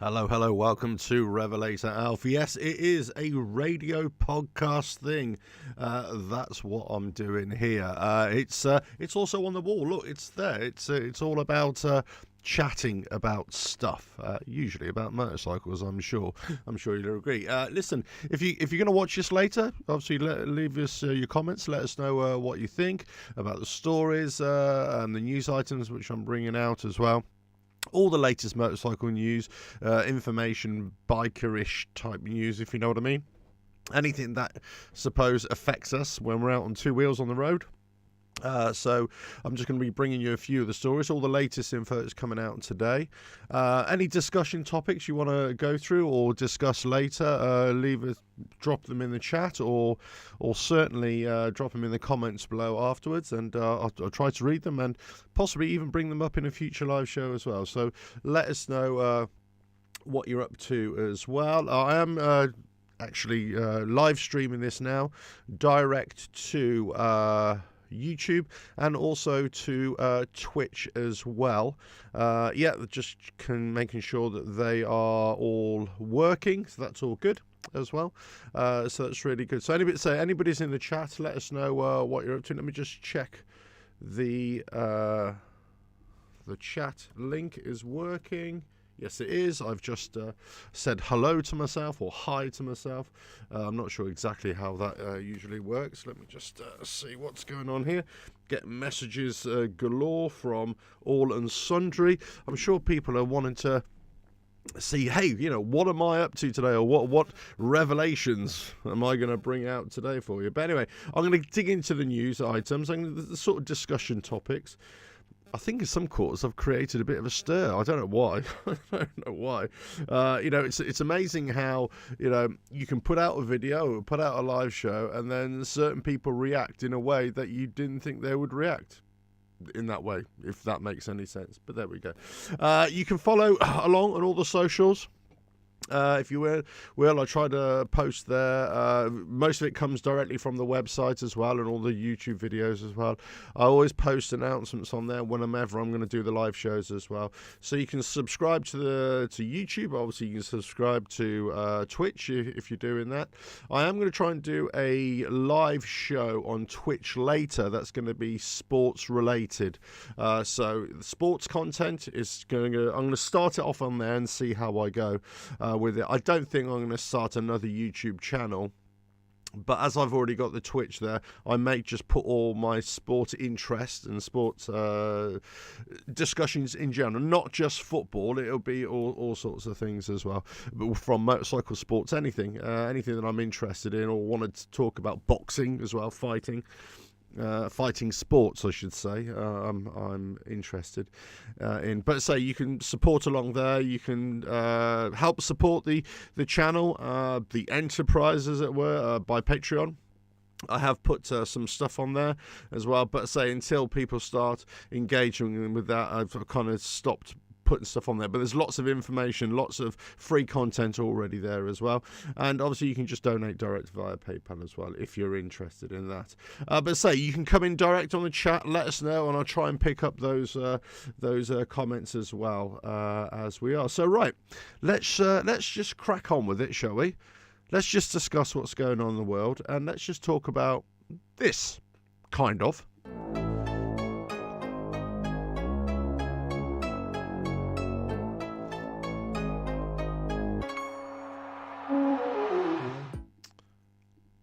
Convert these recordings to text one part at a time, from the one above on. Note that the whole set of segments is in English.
Hello, hello, welcome to Revelator Alpha. Yes, it is a radio podcast thing. That's what I'm doing here. It's also on the wall. Look, it's there. It's all about chatting about stuff, usually about motorcycles. I'm sure you'll agree. Listen, if you're going to watch this later, obviously leave us your comments. Let us know what you think about the stories and the news items which I'm bringing out as well. All the latest motorcycle news, information, bikerish type news, if you know what I mean. Anything that, suppose, affects us when we're out on two wheels on the road. So I'm just going to be bringing you a few of the stories. All the latest info is coming out today. Any discussion topics you want to go through or discuss later, drop them in the chat, or certainly drop them in the comments below afterwards, and I'll try to read them and possibly even bring them up in a future live show as well. So let us know what you're up to as well. I am actually live streaming this now direct to YouTube and also to Twitch as well. Just making sure that they are all working, so that's all good as well. So that's really good. So anybody's in the chat, let us know what you're up to. Let me just check the chat link is working. Yes, it is. I've just said hello to myself or hi to myself. I'm not sure exactly how that usually works. Let me just see what's going on here. Get messages galore from all and sundry. I'm sure people are wanting to see, hey, what am I up to today, or what revelations am I going to bring out today for you? But anyway, I'm going to dig into the news items and the sort of discussion topics. I think in some quarters I've created a bit of a stir. I don't know why. It's amazing how you can put out a video or put out a live show, and then certain people react in a way that you didn't think they would react in that way, if that makes any sense. But there we go. You can follow along on all the socials. If you will, I try to post there. Most of it comes directly from the website as well, and all the YouTube videos as well. I always post announcements on there whenever I'm going to do the live shows as well. So you can subscribe to YouTube. Obviously, you can subscribe to Twitch if you're doing that. I am going to try and do a live show on Twitch later. That's going to be sports related. So the sports content is I'm going to start it off on there and see how I go with it. I don't think I'm going to start another YouTube channel, but as I've already got the Twitch there, I may just put all my sport interest and sports discussions in general, not just football. It'll be all sorts of things as well, from motorcycle sports, anything that I'm interested in or wanted to talk about. Boxing as well, fighting sports, I should say. I'm interested in. But say you can support along there. You can help support the channel, the enterprise, as it were, by Patreon. I have put some stuff on there as well. But say until people start engaging with that, I've kind of stopped putting stuff on there. But there's lots of information, lots of free content already there as well, and obviously you can just donate direct via PayPal as well if you're interested in that. But say you can come in direct on the chat, let us know, and I'll try and pick up those comments as well as we are. So right, let's just crack on with it, shall we? Let's just discuss what's going on in the world, and let's just talk about this kind of.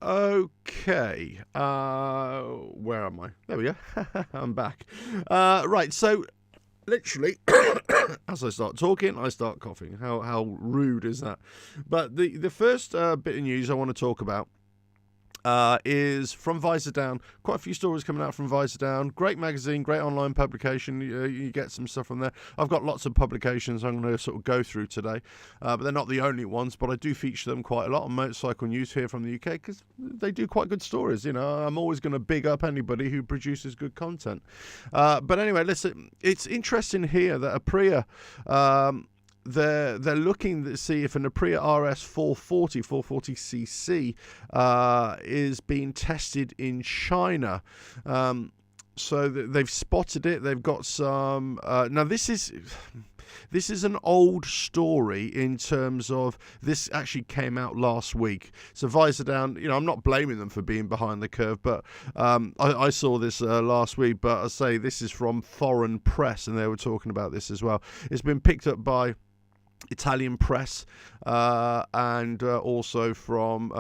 Okay, where am I? There we go. I'm back. Right, so literally, as I start talking, I start coughing. How rude is that? But the first bit of news I want to talk about is from Visor Down. Quite a few stories coming out from Visor Down. Great magazine, great online publication. You get some stuff from there. I've got lots of publications I'm going to sort of go through today, but they're not the only ones, but I do feature them quite a lot on Motorcycle News here from the UK because they do quite good stories. I'm always going to big up anybody who produces good content. But anyway, listen, it's interesting here that Aprilia, they're looking to see if an Aprilia RS 440cc is being tested in China. So they've spotted it. They've got some. Now this is This is an old story in terms of this actually came out last week. So Visor Down, I'm not blaming them for being behind the curve, but I saw this last week. But I say this is from foreign press, and they were talking about this as well. It's been picked up by Italian press and also from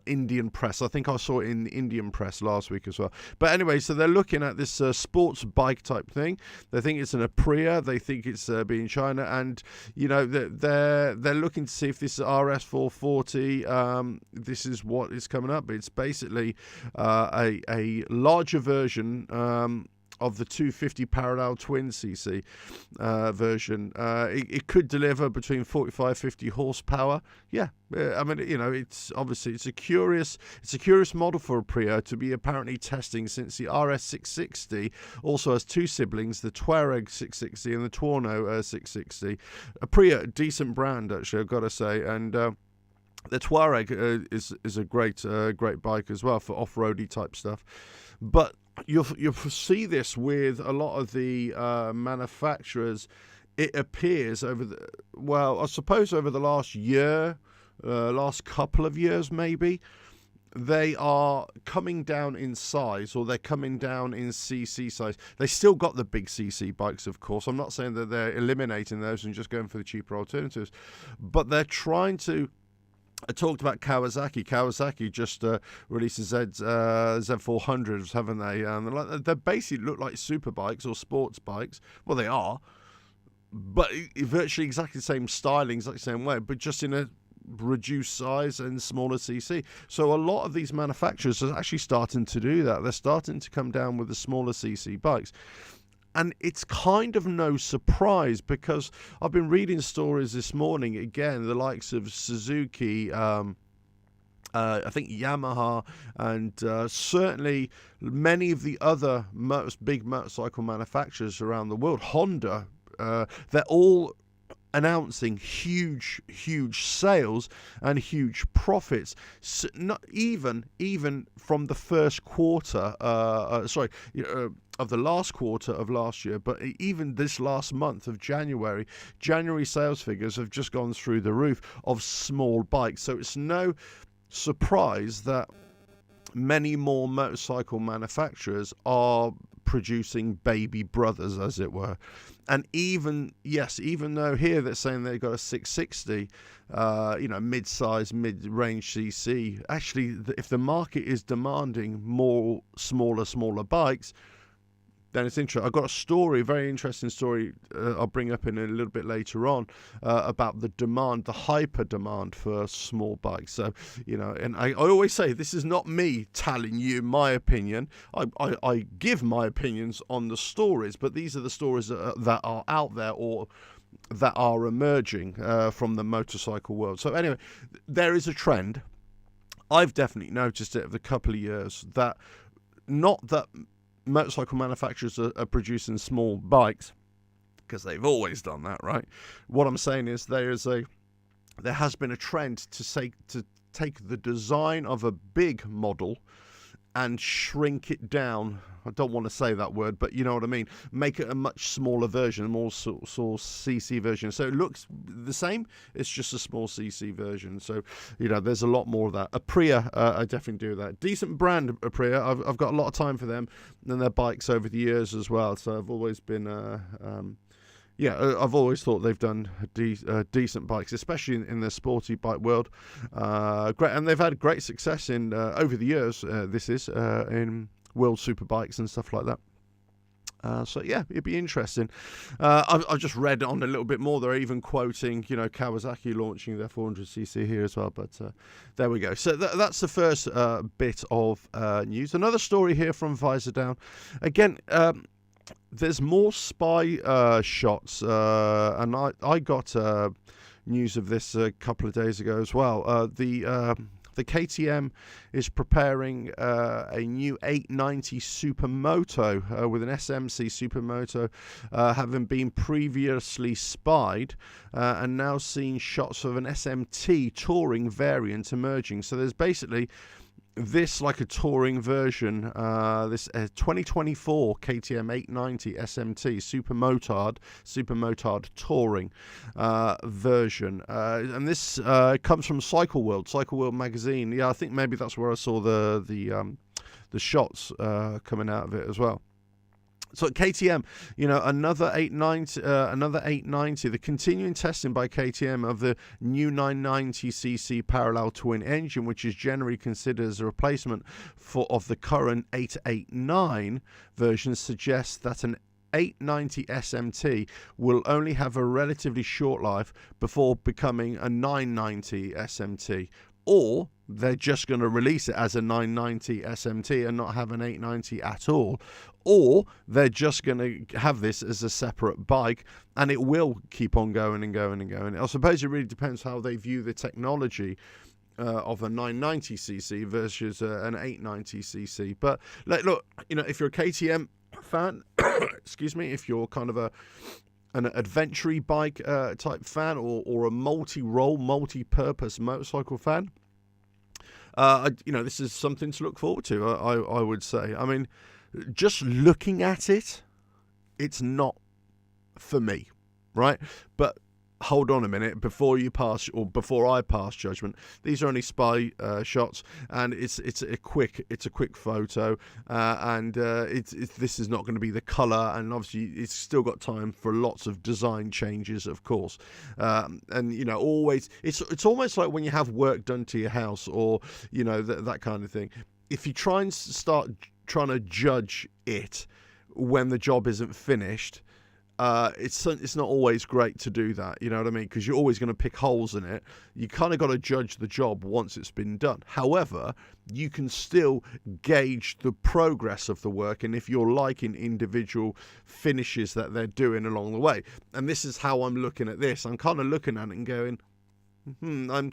Indian press. I think I saw it in the Indian press last week as well. But anyway, so they're looking at this sports bike type thing. They think it's an Aprilia. They think it's being China, and they're looking to see if this RS440. This is what is coming up. It's basically a larger version of the 250 parallel twin cc version. It could deliver between 45-50 horsepower. Yeah, I mean, it's obviously it's a curious model for Aprilia to be apparently testing, since the RS660 also has two siblings, the Touareg 660 and the Tuono 660. Aprilia, decent brand actually, I've got to say, and the Touareg is a great bike as well for off-roady type stuff. But you'll see this with a lot of the manufacturers. It appears over the last year, last couple of years maybe, they are coming down in size, or they're coming down in cc size. They still got the big cc bikes, of course. I'm not saying that they're eliminating those and just going for the cheaper alternatives, but they're trying to. I talked about Kawasaki. Kawasaki just released Z400s, haven't they? And they basically look like super bikes or sports bikes. Well, they are, but virtually exactly the same styling, exactly the same way, but just in a reduced size and smaller cc. So a lot of these manufacturers are actually starting to do that. They're starting to come down with the smaller cc bikes. And it's kind of no surprise, because I've been reading stories this morning, again, the likes of Suzuki, I think Yamaha, and certainly many of the other big motorcycle manufacturers around the world, Honda, they're all announcing huge sales and huge profits. So not even from the first quarter, of the last quarter of last year, but even this last month of January sales figures have just gone through the roof of small bikes. So it's no surprise that many more motorcycle manufacturers are producing baby brothers, as it were. And even though here they're saying they've got a 660, mid-size, mid-range cc, actually, if the market is demanding more smaller bikes, then it's interesting. I've got a story, a very interesting story I'll bring up in a little bit later on about the hyper demand for small bikes. So, and I always say, this is not me telling you my opinion. I give my opinions on the stories, but these are the stories that are out there or that are emerging from the motorcycle world. So anyway, there is a trend. I've definitely noticed it over the couple of years that not that motorcycle manufacturers are producing small bikes, because they've always done that, right? What I'm saying is there has been a trend to take the design of a big model and shrink it down. I don't want to say that word, but you know what I mean. Make it a much smaller version, a more sort CC version. So it looks the same, it's just a small CC version. So, there's a lot more of that. Aprilia, I definitely do that. Decent brand, Aprilia. I've got a lot of time for them and their bikes over the years as well. So I've always been... I've always thought they've done decent bikes, especially in the sporty bike world. Great, and they've had great success in over the years. In World Superbikes and stuff like that. So yeah, it'd be interesting. I've just read on a little bit more. They're even quoting, Kawasaki launching their 400cc here as well. But there we go. So that's the first bit of news. Another story here from Visor Down. Again. There's more spy shots, and I got news of this a couple of days ago as well. The KTM is preparing a new 890 Supermoto with an SMC Supermoto, having been previously spied, and now seeing shots of an SMT touring variant emerging. So there's basically this like a touring version, this 2024 KTM 890 SMT Supermotard touring version, and this comes from Cycle World magazine. Yeah, I think maybe that's where I saw the shots coming out of it as well. So at KTM, another 890, the continuing testing by KTM of the new 990cc parallel twin engine, which is generally considered as a replacement of the current 889 version, suggests that an 890 SMT will only have a relatively short life before becoming a 990 SMT. Or they're just going to release it as a 990 SMT and not have an 890 at all. Or they're just going to have this as a separate bike and it will keep on going and going and going. I suppose it really depends how they view the technology of a 990cc versus an 890cc. But look, if you're a KTM fan, excuse me, if you're kind of an adventure bike type fan or a multi-role, multi-purpose motorcycle fan, this is something to look forward to, I would say. I mean, just looking at it, it's not for me, right? But hold on a minute before I pass judgment. These are only spy shots, and it's a quick photo, and this is not going to be the color, and obviously it's still got time for lots of design changes, of course. And always it's almost like when you have work done to your house, or that kind of thing. If you try and start trying to judge it when the job isn't finished, it's not always great to do that, you know what I mean? Because you're always going to pick holes in it. You kind of got to judge the job once it's been done. However, you can still gauge the progress of the work, and if you're liking individual finishes that they're doing along the way. And this is how I'm looking at this. I'm kind of looking at it and going, I'm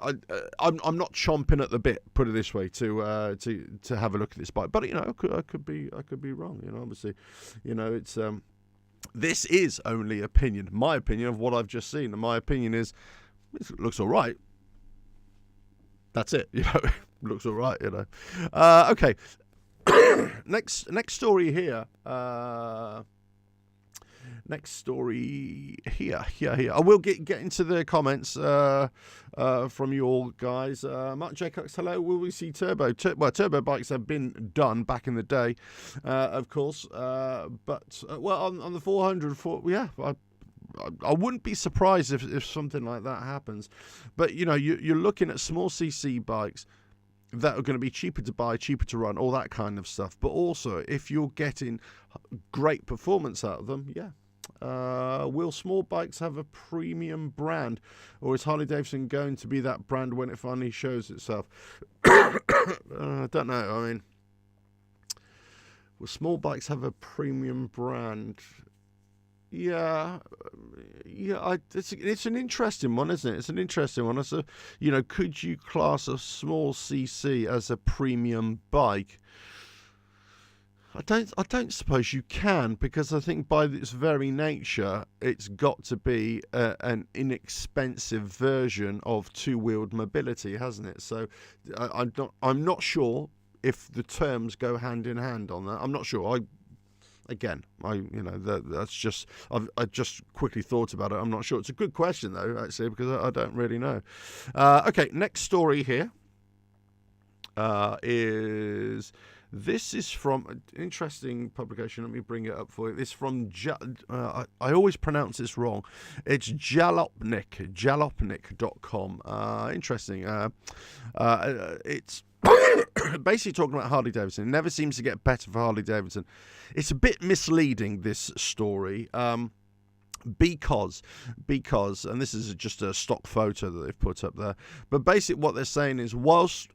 not chomping at the bit, put it this way, to have a look at this bike. But I could be wrong. Obviously, it's this is only opinion, my opinion of what I've just seen, and my opinion is it looks all right. That's it, looks all right, Okay, next story here. Next story here. I will get into the comments from you all guys. Mark J. Cox, hello. Will we see turbo? Turbo bikes have been done back in the day, of course. But on the 400, I wouldn't be surprised if something like that happens. But you're looking at small CC bikes that are going to be cheaper to buy, cheaper to run, all that kind of stuff. But also, if you're getting great performance out of them, yeah. Will small bikes have a premium brand, or is Harley Davidson going to be that brand when it finally shows itself? I don't know. I mean, will small bikes have a premium brand? Yeah. It's an interesting one, isn't it? It's an interesting one. It's could you class a small CC as a premium bike? I don't suppose you can, because I think by its very nature, it's got to be an inexpensive version of two-wheeled mobility, hasn't it? So I'm not sure if the terms go hand in hand on that. I'm not sure. That's just I just quickly thought about it. I'm not sure. It's a good question though, actually, because I don't really know. Okay, next story here is. This is from an interesting publication. Let me bring it up for you. This is from, I always pronounce this wrong. It's jalopnik.com. Interesting. It's basically talking about Harley Davidson. It never seems to get better for Harley Davidson. It's a bit misleading, this story. Because, and this is just a stock photo that they've put up there. But basically what they're saying is, whilst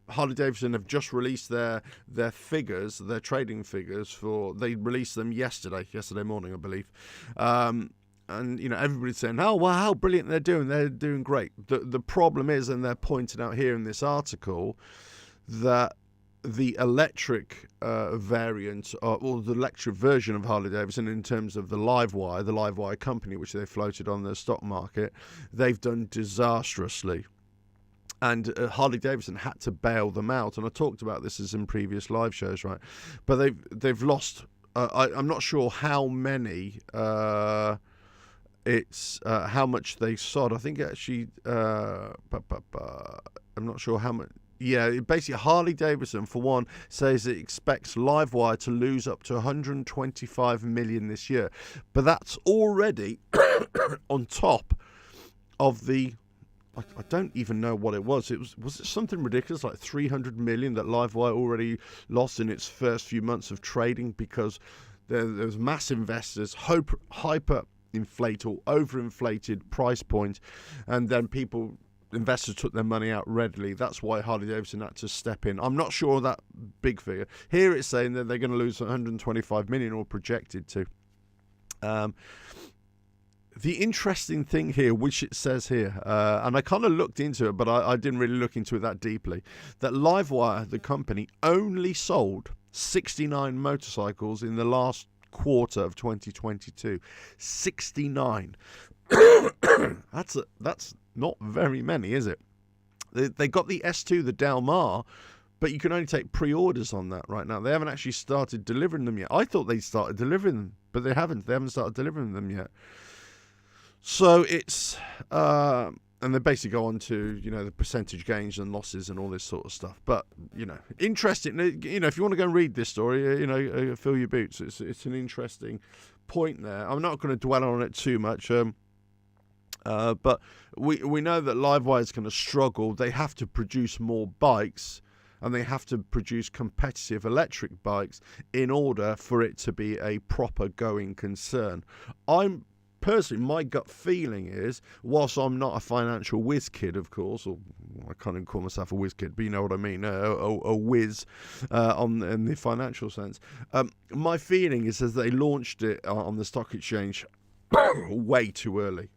Harley Davidson have just released their figures, their trading figures they released them yesterday morning, I believe. And everybody's saying, "Oh, wow, how brilliant they're doing great." The problem is, and they're pointing out here in this article, that the electric variant, or the electric version of Harley Davidson, in terms of the Livewire company, which they floated on the stock market, they've done disastrously. And Harley Davidson had to bail them out, and I talked about this as in previous live shows, right? But they've lost. I'm not sure how many. It's how much they sold. I think actually. I'm not sure how much. Yeah, basically Harley Davidson, for one, says it expects Livewire to lose up to 125 million this year, but that's already on top of the. I don't even know what it was. Was it something ridiculous like 300 million that Livewire already lost in its first few months of trading because there was mass investors, hyper inflate or overinflated price point, and then investors took their money out readily. That's why Harley Davidson had to step in. I'm not sure of that big figure. Here it's saying that they're going to lose 125 million or projected to. The interesting thing here, which it says here, and I kind of looked into it, but I didn't really look into it that deeply, that Livewire, the company, only sold 69 motorcycles in the last quarter of 2022. 69. That's not very many, is it? They got the S2, the Del Mar, but you can only take pre-orders on that right now. They haven't actually started delivering them yet. I thought they'd started delivering them, but they haven't. They haven't started delivering them yet. So it's, and they basically go on to, the percentage gains and losses and all this sort of stuff. But, interesting. If you want to go and read this story, fill your boots. It's an interesting point there. I'm not going to dwell on it too much. But we know that Livewire is going to struggle. They have to produce more bikes, and they have to produce competitive electric bikes in order for it to be a proper going concern. Personally, my gut feeling is, whilst I'm not a financial whiz kid, of course, or I can't even call myself a whiz kid, but you know what I mean, a whiz in the financial sense. My feeling is as they launched it on the stock exchange way too early.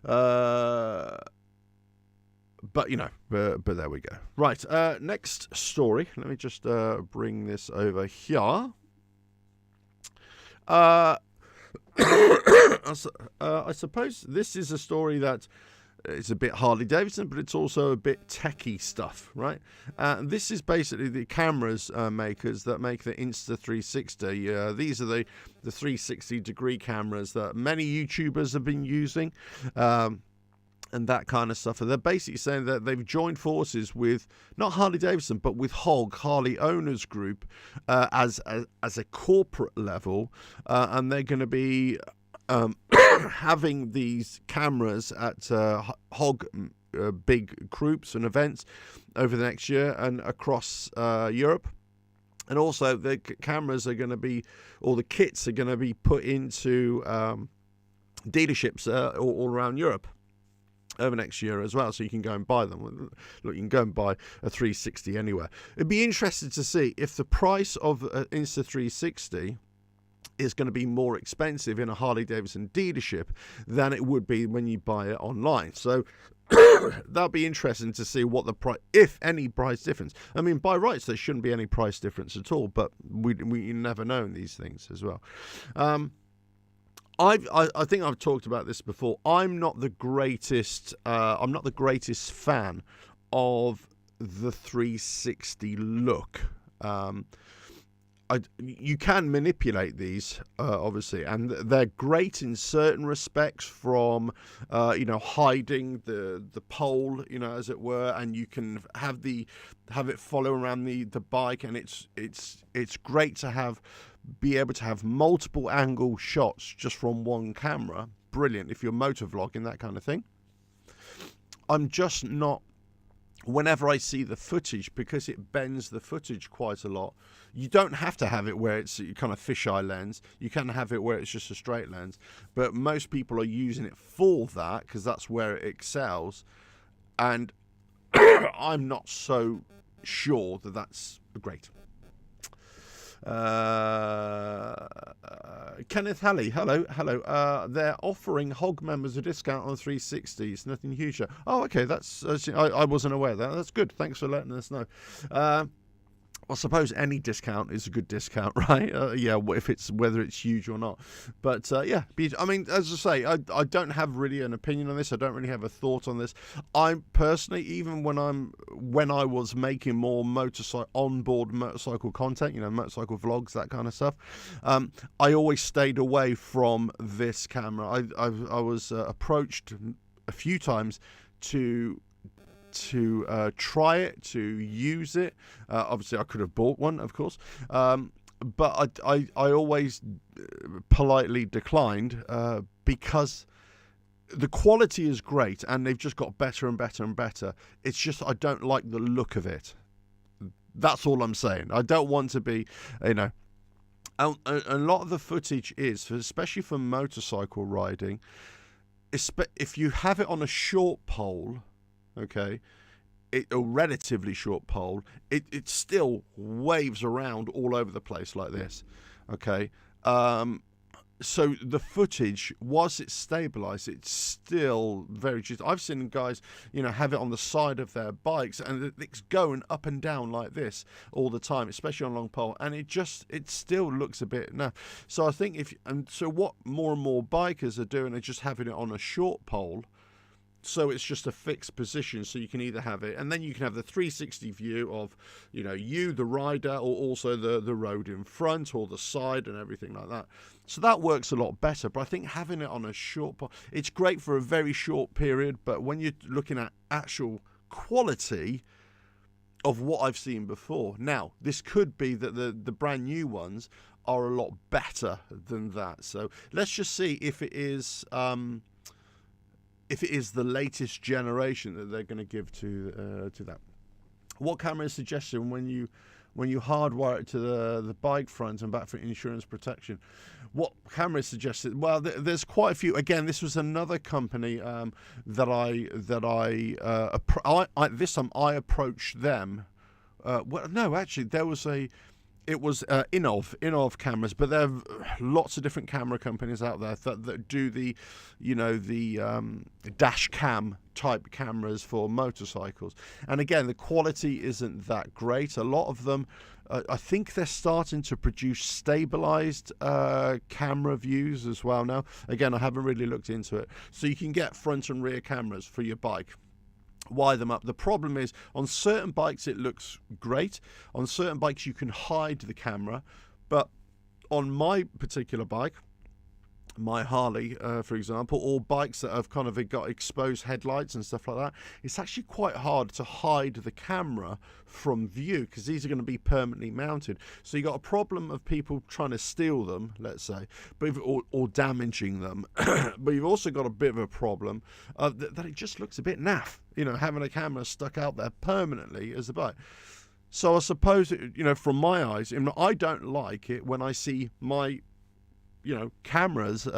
But but there we go. Right, next story. Let me just bring this over here. I suppose this is a story that is a bit Harley Davidson, but it's also a bit techie stuff, right? This is basically the cameras makers that make the Insta360. These are the 360-degree cameras that many YouTubers have been using. And that kind of stuff. And they're basically saying that they've joined forces with not Harley Davidson, but with HOG, Harley Owners Group, as a corporate level, and they're going to be having these cameras at HOG big groups and events over the next year and across Europe. And also the cameras are going to be, or the kits are going to be put into dealerships all around Europe over next year as well, so you can go and buy them. Look, you can go and buy a 360 anywhere. It'd be interesting to see if the price of an Insta360 is going to be more expensive in a Harley Davidson dealership than it would be when you buy it online. So that'll be interesting to see what the price, if any price difference. I mean, by rights there shouldn't be any price difference at all, but we never know in these things as well. I think I've talked about this before. I'm not the greatest fan of the 360 look. You can manipulate these, obviously, and they're great in certain respects, from hiding the pole, as it were, and you can have it follow around the bike, and it's great to be able to have multiple angle shots just from one camera. Brilliant if you're motor vlogging, that kind of thing. I'm just not, whenever I see the footage, because it bends the footage quite a lot. You don't have to have it where it's kind of fisheye lens. You can have it where it's just a straight lens. But most people are using it for that because that's where it excels. And I'm not so sure that that's great. Kenneth Halley, hello. They're offering HOG members a discount on 360s. Nothing huge. Oh, okay. I wasn't aware of that. That's good. Thanks for letting us know. I suppose any discount is a good discount, right? Yeah, if it's whether it's huge or not. But yeah, I mean, as I say, I don't have really an opinion on this. I don't really have a thought on this. I personally, even when I was making more onboard motorcycle content, motorcycle vlogs, that kind of stuff, I always stayed away from this camera. I was approached a few times to try it, to use it. Obviously, I could have bought one, of course, but I always politely declined because the quality is great and they've just got better and better and better. It's just I don't like the look of it. That's all I'm saying. I don't want to be, a lot of the footage is, especially for motorcycle riding, if you have it on a short pole, okay, a relatively short pole, it still waves around all over the place like this, okay. So the footage, whilst it's stabilized, it's still very juicy. I've seen guys, have it on the side of their bikes and it's going up and down like this all the time, especially on long pole, and it still looks a bit naff. So I think so what more and more bikers are doing are just having it on a short pole. So it's just a fixed position, so you can either have it, and then you can have the 360 view of, you, the rider, or also the road in front, or the side, and everything like that. So that works a lot better, but I think having it on a short, it's great for a very short period, but when you're looking at actual quality of what I've seen before, now, this could be that the brand new ones are a lot better than that. So let's just see if it is the latest generation that they're going to give to that. What camera is suggested when you hardwire it to the bike front and back for insurance protection? What camera is suggested? Well, there's quite a few. Again, this was another company that this time I approached them. Well, no, actually, it was Inov cameras, but there are lots of different camera companies out there that do the dash cam type cameras for motorcycles. And again, the quality isn't that great. A lot of them, I think they're starting to produce stabilized camera views as well now. Again, I haven't really looked into it. So you can get front and rear cameras for your bike. Wire them up. The problem is, on certain bikes it looks great. On certain bikes you can hide the camera, but on my particular bike, my Harley, for example, or bikes that have kind of got exposed headlights and stuff like that, it's actually quite hard to hide the camera from view because these are going to be permanently mounted. So you got a problem of people trying to steal them, let's say, or damaging them. But you've also got a bit of a problem that it just looks a bit naff, having a camera stuck out there permanently as a bike. So I suppose, from my eyes, I don't like it when I see my cameras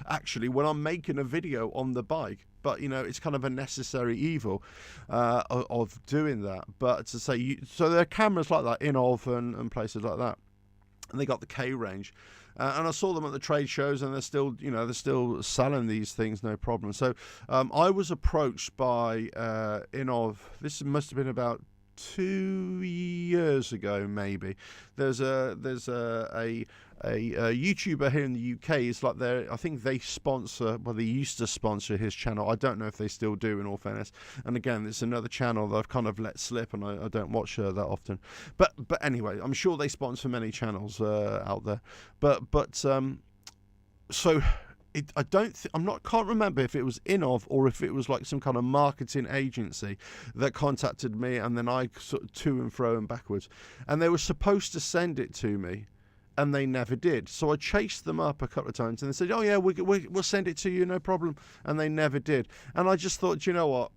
actually when I'm making a video on the bike, but it's kind of a necessary evil of doing that. But to say so there are cameras like that, Inov and places like that, and they got the K range, and I saw them at the trade shows, and they're still selling these things, no problem. So I was approached by Inov. This must have been about 2 years ago, maybe. There's a YouTuber here in the UK. It's like I think they sponsor. Well, they used to sponsor his channel. I don't know if they still do, in all fairness. And again, it's another channel that I've kind of let slip, and I don't watch that often. But anyway, I'm sure they sponsor many channels out there. But so. Can't remember if it was Inov or if it was like some kind of marketing agency that contacted me, and then I sort of to and fro and backwards, and they were supposed to send it to me, and they never did. So I chased them up a couple of times, and they said, "Oh yeah, we'll send it to you, no problem," and they never did. And I just thought, you know what?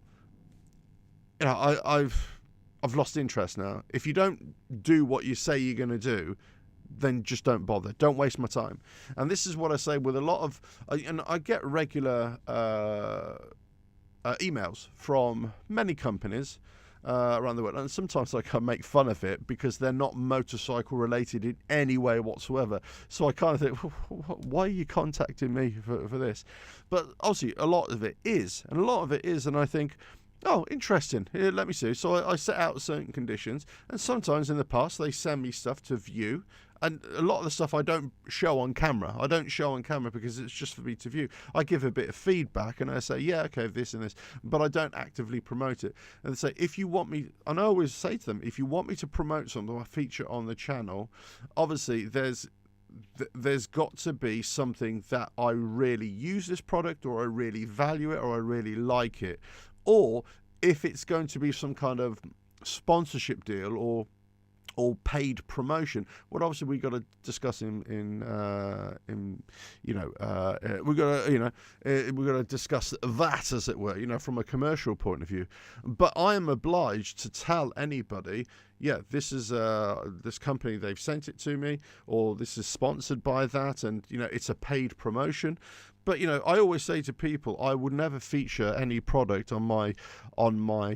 I've lost interest now. If you don't do what you say you're going to do, then just don't bother. Don't waste my time. And this is what I say with a lot of, and I get regular emails from many companies around the world, and sometimes I can make fun of it because they're not motorcycle related in any way whatsoever. So I kind of think, why are you contacting me for this? But obviously a lot of it is, and I think Oh, interesting. Here, let me see. So I set out certain conditions, and sometimes in the past they send me stuff to view. And a lot of the stuff I don't show on camera. I don't show on camera because it's just for me to view. I give a bit of feedback and I say, yeah, okay, this and this, but I don't actively promote it. And they say, if you want me, and I always say to them, if you want me to promote something or feature on the channel, obviously there's got to be something that I really use this product, or I really value it, or I really like it. Or if it's going to be some kind of sponsorship deal or paid promotion, what obviously we got to discuss we got to discuss that, as it were, from a commercial point of view. But I am obliged to tell anybody, yeah, this is this company, they've sent it to me, or this is sponsored by that, and it's a paid promotion. But I always say to people, I would never feature any product on my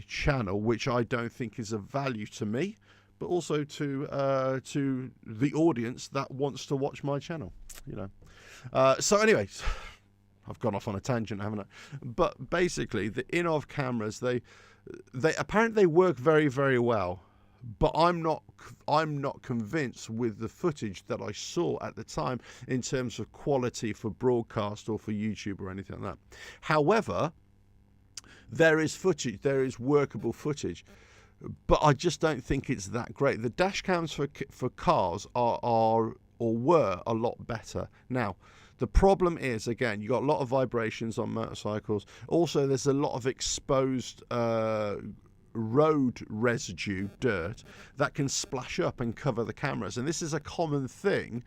channel which I don't think is of value to me, but also to the audience that wants to watch my channel. So anyway, I've gone off on a tangent, haven't I? But basically, the Inov cameras, they apparently work very, very well. But I'm not convinced with the footage that I saw at the time in terms of quality for broadcast or for YouTube or anything like that. However, there is footage, there is workable footage, but I just don't think it's that great. The dash cams for cars are or were a lot better. Now, the problem is, again, you got a lot of vibrations on motorcycles. Also, there's a lot of exposed road residue, dirt, that can splash up and cover the cameras, and this is a common thing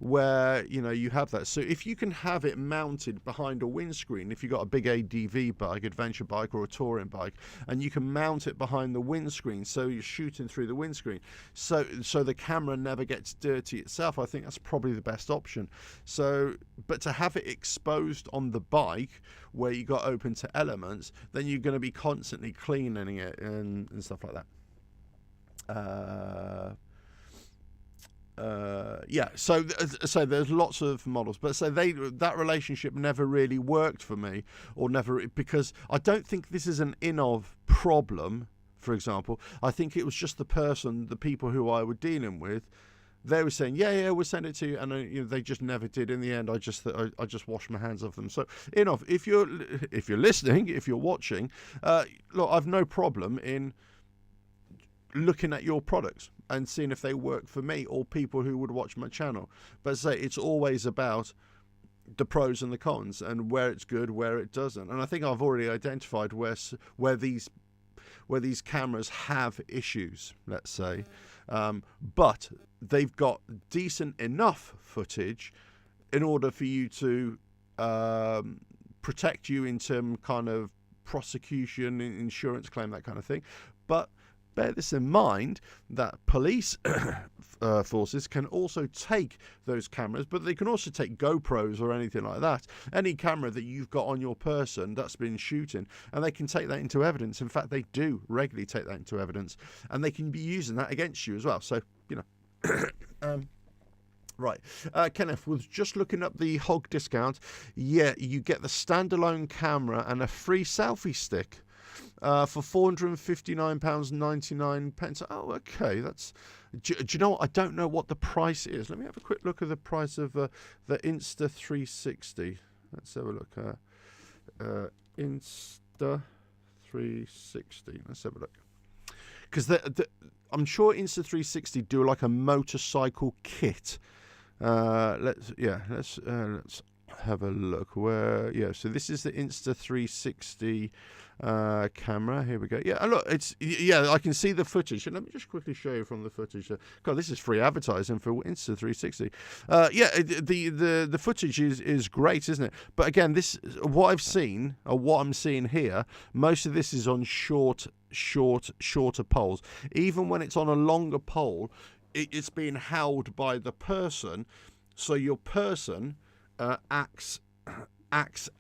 where you have that. So if you can have it mounted behind a windscreen, if you've got a big ADV bike, adventure bike, or a touring bike, and you can mount it behind the windscreen, so you're shooting through the windscreen, so the camera never gets dirty itself, I think that's probably the best option. So, but to have it exposed on the bike where you got open to elements, then you're going to be constantly cleaning it and stuff like that. So there's lots of models, but that relationship never really worked for me, or never, because I don't think this is an Inov problem. For example, I think it was just the people who I were dealing with. They were saying, yeah, we'll send it to you, and they just never did. In the end, I just washed my hands of them. So, Inov, if you're listening, if you're watching, look, I've no problem in looking at your products and seeing if they work for me or people who would watch my channel. But say it's always about the pros and the cons, and where it's good, where it doesn't. And I think I've already identified where these cameras have issues, let's say, but they've got decent enough footage in order for you to protect you in some kind of prosecution, insurance claim, that kind of thing. But bear this in mind, that police forces can also take those cameras, but they can also take GoPros or anything like that. Any camera that you've got on your person that's been shooting, and they can take that into evidence. In fact, they do regularly take that into evidence, and they can be using that against you as well. So, right. Kenneth was just looking up the Hog discount. Yeah, you get the standalone camera and a free selfie stick. For £459.99. Oh, okay. Do you know what? I don't know what the price is. Let me have a quick look at the price of the Insta360. Let's have a look. Insta360. Let's have a look. Because I'm sure Insta360 do like a motorcycle kit. Let's have a look. So this is the Insta360 camera. Here we go. Yeah, look, I can see the footage. Let me just quickly show you from the footage. God, this is free advertising for Insta360. The footage is great, isn't it? But again, what I've seen, or what I'm seeing here, most of this is on shorter poles. Even when it's on a longer pole, it's being held by the person, so your person acts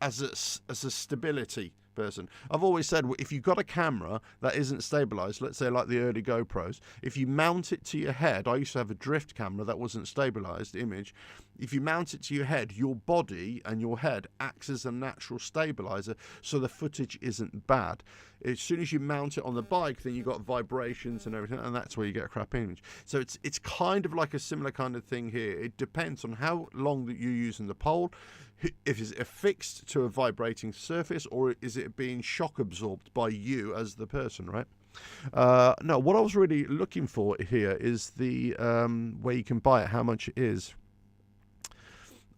as a stability person. I've always said, if you've got a camera that isn't stabilized, let's say like the early GoPros, if you mount it to your head, I used to have a drift camera that wasn't stabilized image, if you mount it to your head, your body and your head acts as a natural stabilizer, so the footage isn't bad. As soon as you mount it on the bike, then you've got vibrations and everything, and that's where you get a crap image. So it's kind of like a similar kind of thing here. It depends on how long that you're using the pole, if it's affixed to a vibrating surface, or is it being shock absorbed by you as the person, right? No, what I was really looking for here is the where you can buy it, how much it is.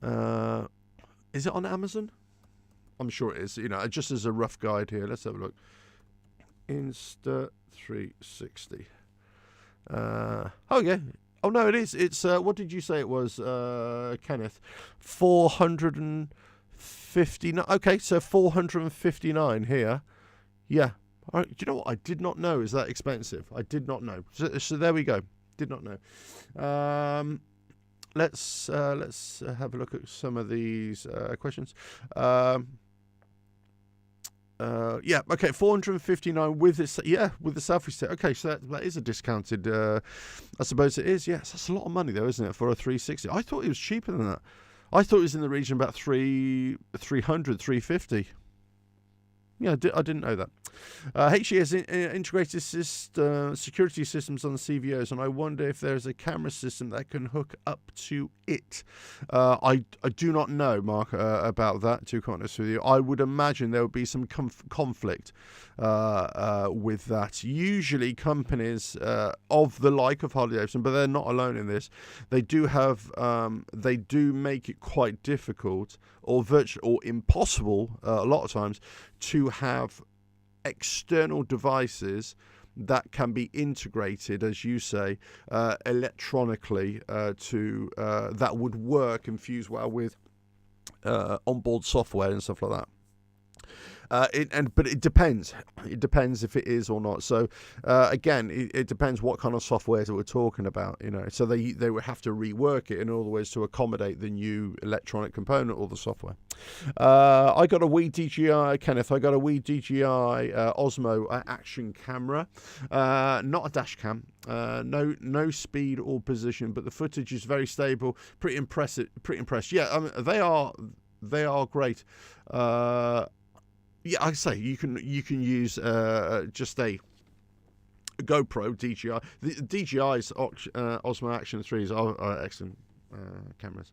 Is it on Amazon? I'm sure it is. You know, just as a rough guide here. Let's have a look. Insta360. Oh yeah. Oh no, it is. It's what did you say it was, Kenneth? 459. Okay, so 459 here. Yeah. All right. Do you know what? I did not know is that expensive. I did not know. So there we go. Did not know. Let's have a look at some of these questions. Yeah, okay, 459 with this. Yeah, with the selfie stick. Okay, so that is a discounted. I suppose it is. Yes, that's a lot of money though, isn't it, for a 360? I thought it was cheaper than that. I thought it was in the region about 300, 350. Yeah, I didn't know that. HE has integrated security systems on the CVOs, and I wonder if there's a camera system that can hook up to it. I do not know, Mark, about that, to be honest with you. I would imagine there would be some conflict with that. Usually companies of the like of Harley-Davidson, but they're not alone in this, they do have, they do make it quite difficult or virtually or impossible a lot of times to have external devices that can be integrated, as you say, electronically to that would work and fuse well with onboard software and stuff like that. But it depends. It depends if it is or not. So again, it depends what kind of software that we're talking about. You know, so they would have to rework it in all the ways to accommodate the new electronic component or the software. I got a Wii DJI, Kenneth. I got a Wii DJI Osmo action camera, not a dash cam. No speed or position, but the footage is very stable. Pretty impressive. Pretty impressed. Yeah, I mean, they are great. Yeah, I say you can use just a GoPro DJI. The DJI's Osmo Action 3s are excellent cameras.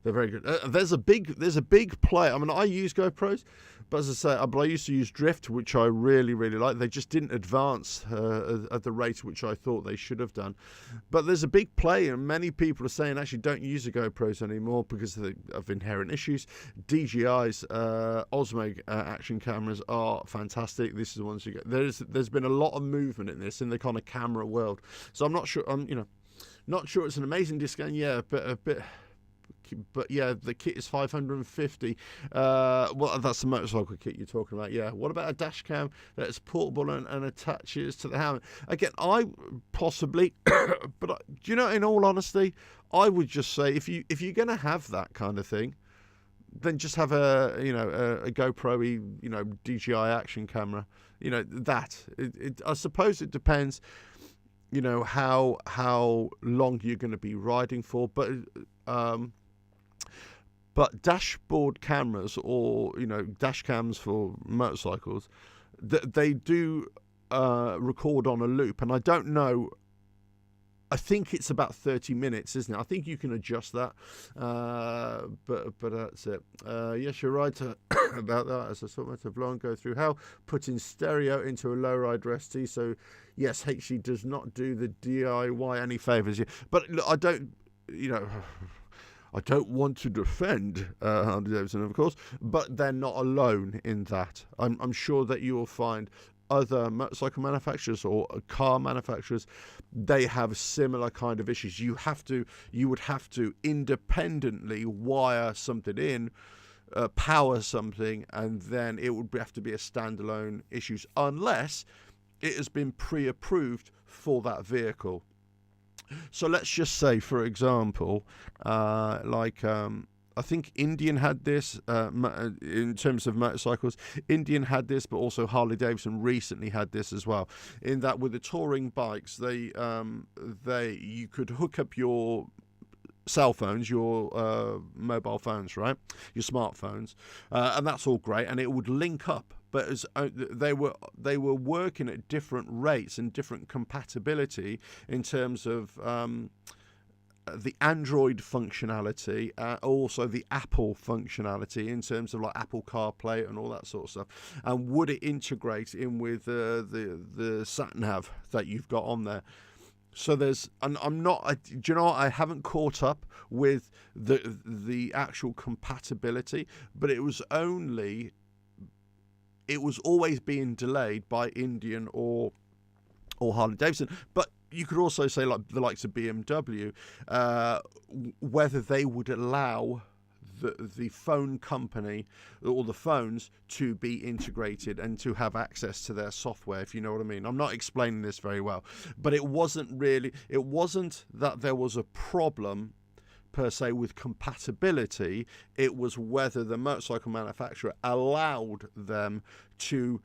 They're very good. There's a big play. I mean, I use GoPros, but as I say, I used to use Drift, which I really like. They just didn't advance at the rate which I thought they should have done. But there's a big play, and many people are saying actually don't use the GoPros anymore because of inherent issues. DJI's Osmo action cameras are fantastic. This is the ones you get. There's been a lot of movement in this in the kind of camera world. So I'm not sure. Not sure it's an amazing discount. Yeah, but a bit. But yeah, the kit is 550. Well, that's the motorcycle kit you're talking about. Yeah. What about a dash cam that's portable and attaches to the helmet? Again, I possibly, but do you know? In all honesty, I would just say if you're going to have that kind of thing, then just have a GoPro, DJI action camera. That. I suppose it depends. How long you're going to be riding for, but dashboard cameras or dash cams for motorcycles, they do record on a loop, and I don't know. I think it's about 30 minutes, isn't it? I think you can adjust that, but that's it. Yes, you're right about that. As I sort of blow and go through how putting stereo into a lowrider ST. So yes, HC does not do the DIY any favors. But look, I don't want to defend Harley-Davidson, of course, but they're not alone in that. I'm sure that you will find other motorcycle manufacturers or car manufacturers, they have similar kind of issues. You would have to independently wire something in, power something, and then it would have to be a standalone issue, unless it has been pre-approved for that vehicle. So let's just say, for example, I think Indian had this in terms of motorcycles. Indian had this, but also Harley-Davidson recently had this as well. In that, with the touring bikes, you could hook up your cell phones, your mobile phones, right? Your smartphones, and that's all great, and it would link up. But as they were working at different rates and different compatibility in terms of the Android functionality, also the Apple functionality in terms of like Apple CarPlay and all that sort of stuff. And would it integrate in with the sat-nav that you've got on there? So there's, and I'm not, do you know what? I haven't caught up with the actual compatibility, but it was always being delayed by Indian or Harley Davidson. But you could also say like the likes of BMW, whether they would allow the phone company or the phones to be integrated and to have access to their software, if you know what I mean. I'm not explaining this very well, but it wasn't that there was a problem per se with compatibility. It was whether the motorcycle manufacturer allowed them to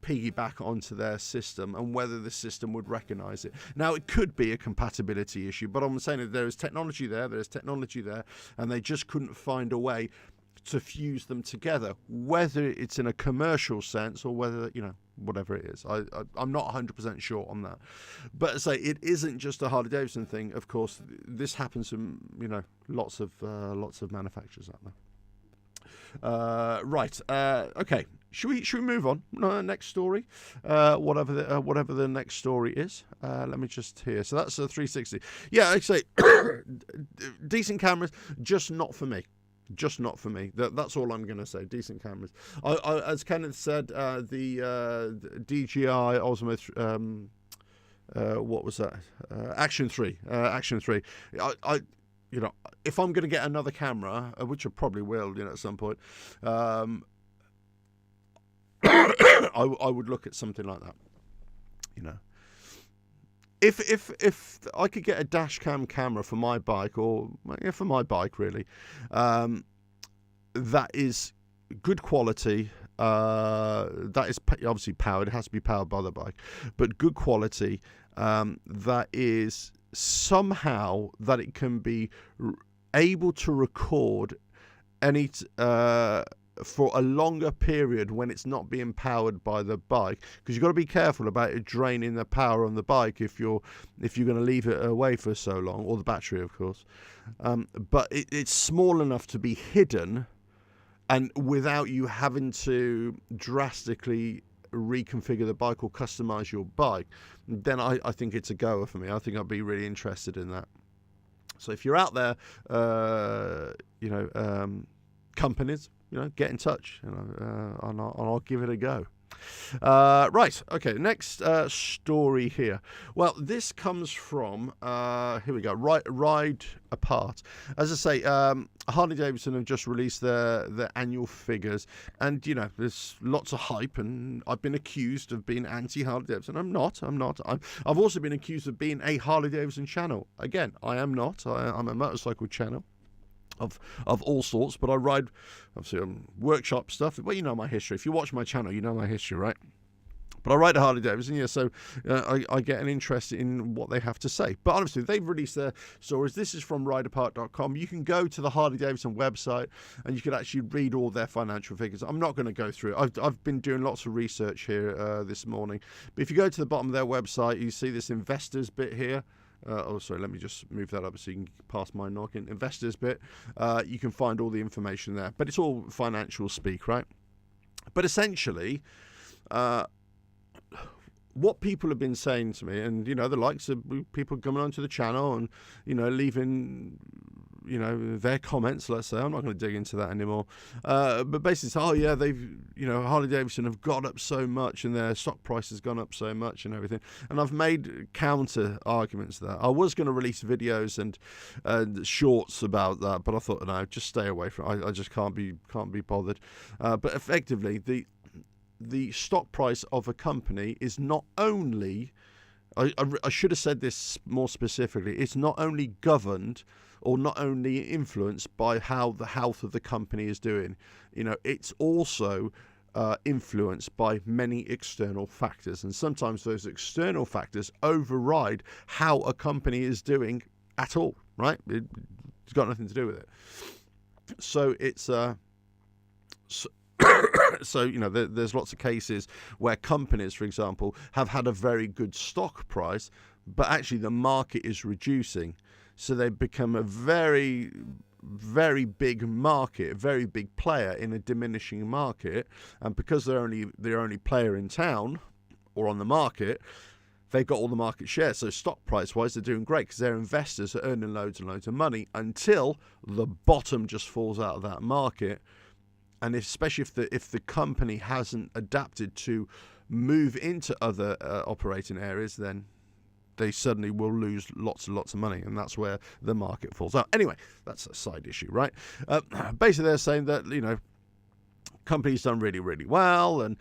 piggyback onto their system and whether the system would recognize it. Now, it could be a compatibility issue, but I'm saying that there is technology there, and they just couldn't find a way to fuse them together, whether it's in a commercial sense or whether, whatever it is. I'm not 100% sure on that. But say it isn't just a Harley Davidson thing. Of course, this happens in, lots of manufacturers out there. Right. Okay. Should we move on? Next story, whatever the next story is. Let me just hear. So that's a 360. Yeah, I'd say decent cameras, just not for me. Just not for me. That's all I'm going to say. Decent cameras. As Kenneth said, the DJI Osmo. What was that? Action 3. Action 3. If I'm going to get another camera, which I probably will, at some point. I would look at something like that, If I could get a dash cam camera for my bike, or for my bike really, that is good quality. That is obviously powered. It has to be powered by the bike, but good quality. That is somehow that it can be able to record any. For a longer period when it's not being powered by the bike, because you've got to be careful about it draining the power on the bike if you're going to leave it away for so long, or the battery, of course. But it's small enough to be hidden, and without you having to drastically reconfigure the bike or customize your bike, then I think it's a goer for me. I think I'd be really interested in that. So if you're out there, companies, get in touch, and I'll give it a go. Right, okay, next story here. Well, this comes from, here we go, Ride Apart. As I say, Harley Davidson have just released their annual figures, and, there's lots of hype, and I've been accused of being anti-Harley Davidson. I'm not. I've also been accused of being a Harley Davidson channel. Again, I am not. I'm a motorcycle channel. Of all sorts, but I ride, obviously, workshop stuff. Well, you know my history. If you watch my channel, you know my history, right? But I ride a Harley Davidson, so I get an interest in what they have to say. But honestly, they've released their stories. This is from rideapart.com. You can go to the Harley Davidson website, and you can actually read all their financial figures. I'm not going to go through it. I've been doing lots of research here this morning. But if you go to the bottom of their website, you see this investors bit here. Sorry, let me just move that up so you can pass my knocking. Investors bit. You can find all the information there. But it's all financial speak, right? But essentially, what people have been saying to me, and, the likes of people coming onto the channel and, leaving, their comments, let's say. I'm not going to dig into that anymore. But basically, it's, oh, yeah, they've, Harley Davidson have got up so much and their stock price has gone up so much and everything. And I've made counter arguments to that. I was going to release videos and shorts about that, but I thought, no, just stay away from it. I just can't be bothered. But effectively, the stock price of a company is not only, I should have said this more specifically, it's not only governed or not only influenced by how the health of the company is doing, it's also influenced by many external factors. And sometimes those external factors override how a company is doing at all, right? It's got nothing to do with it. So it's so there's lots of cases where companies, for example, have had a very good stock price, but actually the market is reducing, so they become a very, very big market, a very big player in a diminishing market, and because they're only player in town or on the market, they've got all the market share. So stock price wise, they're doing great because their investors are earning loads and loads of money until the bottom just falls out of that market. And especially if the company hasn't adapted to move into other operating areas, then they suddenly will lose lots and lots of money, and that's where the market falls out. Anyway, that's a side issue, right? Basically, they're saying that company's done really, really well, and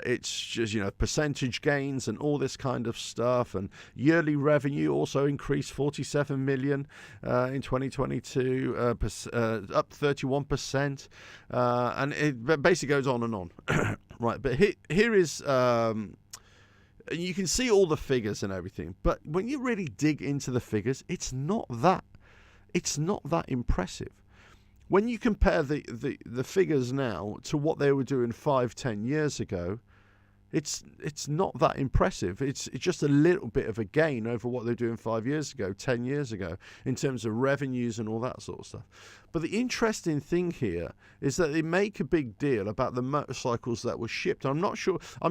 it's just percentage gains and all this kind of stuff, and yearly revenue also increased 47 million in 2022, up 31%, and it basically goes on and on. Right, but here is you can see all the figures and everything, but when you really dig into the figures, it's not that impressive. When you compare the figures now to what they were doing 5-10 years ago, it's not that impressive. It's just a little bit of a gain over what they were doing 5 years ago, 10 years ago, in terms of revenues and all that sort of stuff. But the interesting thing here is that they make a big deal about the motorcycles that were shipped. I'm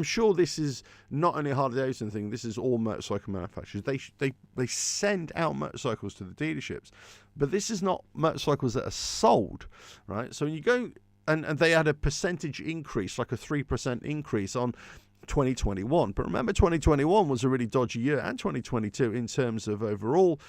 sure this is not only a Harley-Davidson thing. This is all motorcycle manufacturers. They send out motorcycles to the dealerships, but this is not motorcycles that are sold, right? So when you go and they had a percentage increase, like a 3% increase on 2021. But remember, 2021 was a really dodgy year, and 2022 in terms of overall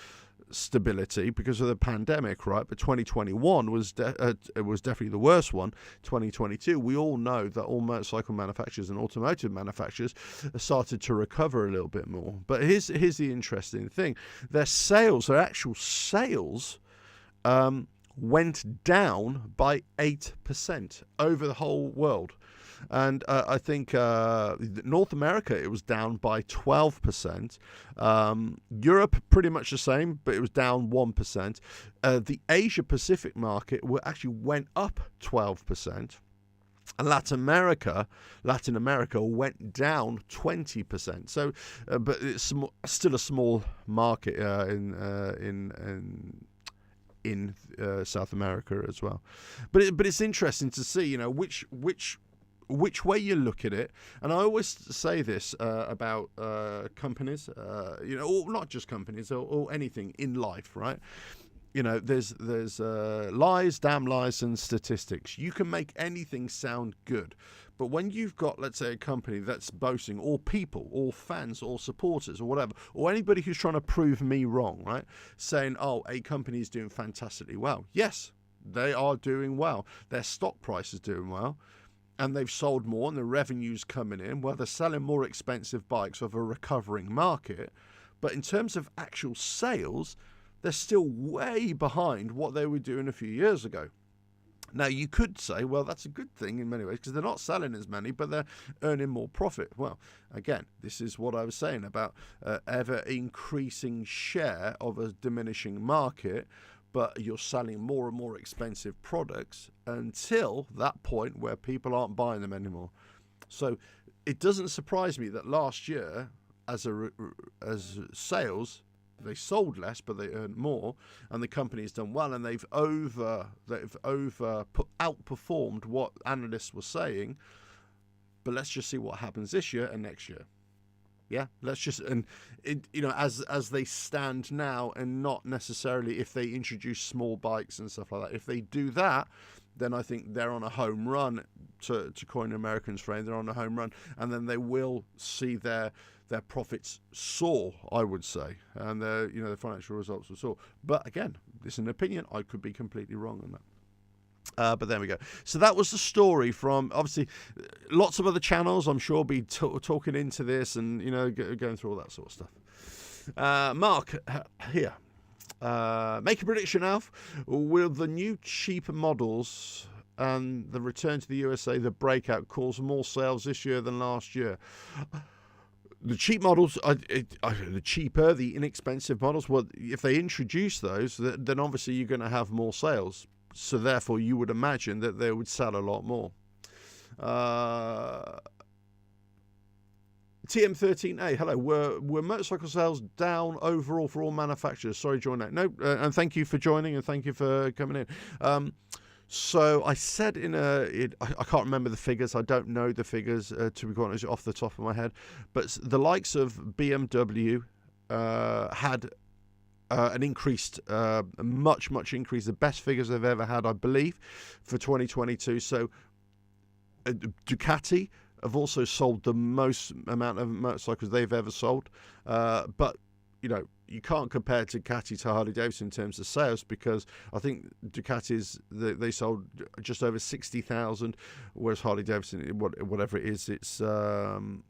stability because of the pandemic, right? But 2021 was definitely the worst one. 2022, we all know that all motorcycle manufacturers and automotive manufacturers started to recover a little bit more. But here's the interesting thing: their actual sales, went down by 8% over the whole world. And I think North America, it was down by 12%. Europe, pretty much the same, but it was down 1%. The Asia-Pacific market actually went up 12%. And Latin America went down 20%. So, but it's still a small market in South America as well. But it's interesting to see, which way you look at it. And I always say this about companies, or not just companies, or anything in life, right? There's lies, damn lies, and statistics. You can make anything sound good. But when you've got, let's say, a company that's boasting, or people, or fans, or supporters, or whatever, or anybody who's trying to prove me wrong, right? Saying, oh, a company is doing fantastically well. Yes, they are doing well. Their stock price is doing well. And they've sold more, and the revenue's coming in. Well, they're selling more expensive bikes of a recovering market. But in terms of actual sales, they're still way behind what they were doing a few years ago. Now, you could say, well, that's a good thing in many ways because they're not selling as many, but they're earning more profit. Well, again, this is what I was saying about ever-increasing share of a diminishing market, but you're selling more and more expensive products until that point where people aren't buying them anymore. So it doesn't surprise me that last year, as sales, they sold less, but they earned more, and the company's done well, and they've outperformed what analysts were saying. But let's just see what happens this year and next year. Yeah, let's just as they stand now, and not necessarily if they introduce small bikes and stuff like that. If they do that, then I think they're on a home run. To coin an American's phrase, they're on a home run, and then they will see their profits soar, I would say, and their financial results will soar. But again, this is an opinion. I could be completely wrong on that. But there we go. So that was the story from, obviously, lots of other channels, I'm sure, be talking into this and, going through all that sort of stuff. Mark, here. Make a prediction, Alf. Will the new cheaper models and the return to the USA, the breakout, cause more sales this year than last year? The cheap models, the cheaper, the inexpensive models, well, if they introduce those, then obviously you're going to have more sales. So therefore, you would imagine that they would sell a lot more. TM13A, hello. Were motorcycle sales down overall for all manufacturers? Sorry, join that. No, and thank you for joining and thank you for coming in. So I said I can't remember the figures. I don't know the figures, to be quite honest, off the top of my head. But the likes of BMW had an increased, much increase, the best figures they've ever had, I believe, for 2022. So Ducati have also sold the most amount of motorcycles they've ever sold. But, you can't compare Ducati to Harley-Davidson in terms of sales, because I think Ducati's, they sold just over 60,000, whereas Harley-Davidson, whatever it is, it's, and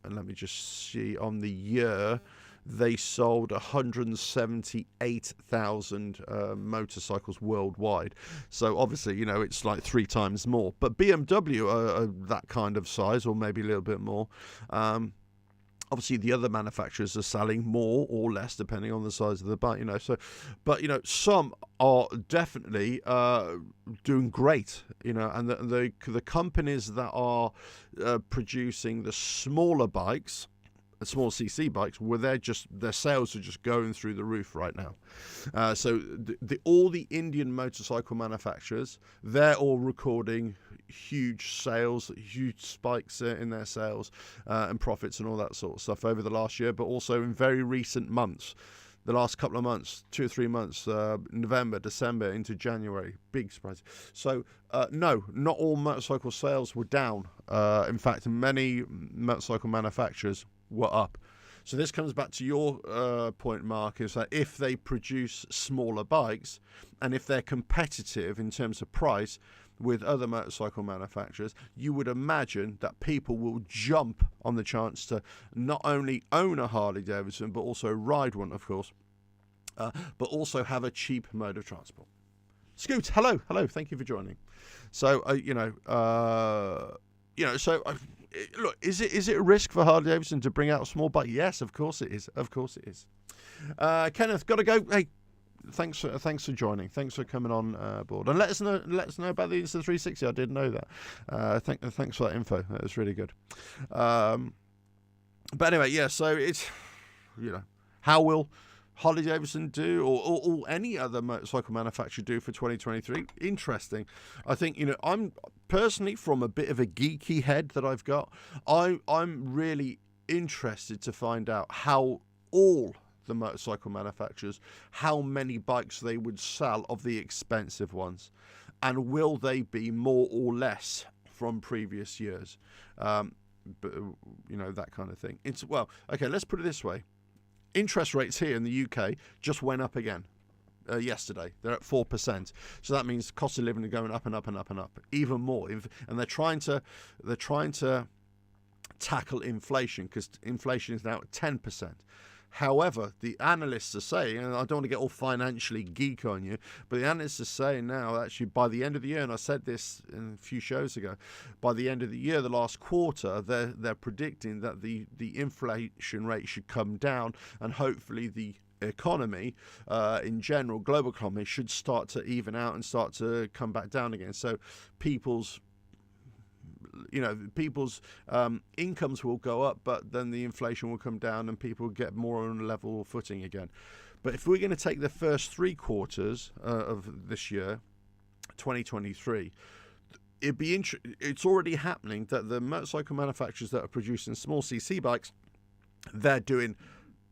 let me just see, on the year, they sold 178,000 motorcycles worldwide. So obviously, it's like 3 times more. But BMW are that kind of size, or maybe a little bit more. Obviously, the other manufacturers are selling more or less depending on the size of the bike, So, but some are definitely doing great, and the companies that are producing the smaller bikes, the small CC bikes, their sales are just going through the roof right now. So all the Indian motorcycle manufacturers, they're all recording huge sales, huge spikes in their sales and profits and all that sort of stuff over the last year, but also in very recent months. The last couple of months, 2 or 3 months, November, December into January, big surprise. So, no, not all motorcycle sales were down. In fact, many motorcycle manufacturers were up. So this comes back to your point, Mark, is that if they produce smaller bikes and if they're competitive in terms of price with other motorcycle manufacturers, you would imagine that people will jump on the chance to not only own a Harley-Davidson, but also ride one, of course, but also have a cheap mode of transport. Scoot, hello, thank you for joining. So, look, is it a risk for Harley-Davidson to bring out a small bike? Yes, of course it is. Kenneth, got to go. Hey, thanks for joining. Thanks for coming on board, and let us know about the Insta360. I didn't know that. Thanks for that info. That was really good. But anyway, yeah. So it's how will Harley-Davidson do, or any other motorcycle manufacturer do for 2023? Interesting. I think, I'm personally, from a bit of a geeky head that I've got, I'm really interested to find out how all the motorcycle manufacturers, how many bikes they would sell of the expensive ones, and will they be more or less from previous years? But, that kind of thing. Let's put it this way. Interest rates here in the UK just went up again yesterday. They're at 4%. So that means cost of living are going up and up and up and up, even more. And they're trying to tackle inflation, because inflation is now at 10%. However, the analysts are saying, and I don't want to get all financially geek on you, but the analysts are saying now, actually, by the end of the year, and I said this a few shows ago, by the end of the year, the last quarter, they're predicting that the inflation rate should come down, and hopefully the economy in general, global economy, should start to even out and start to come back down again. So people's incomes will go up, but then the inflation will come down and people get more on a level footing again. But if we're going to take the first 3 quarters of this year, 2023, it's already happening that the motorcycle manufacturers that are producing small CC bikes, they're doing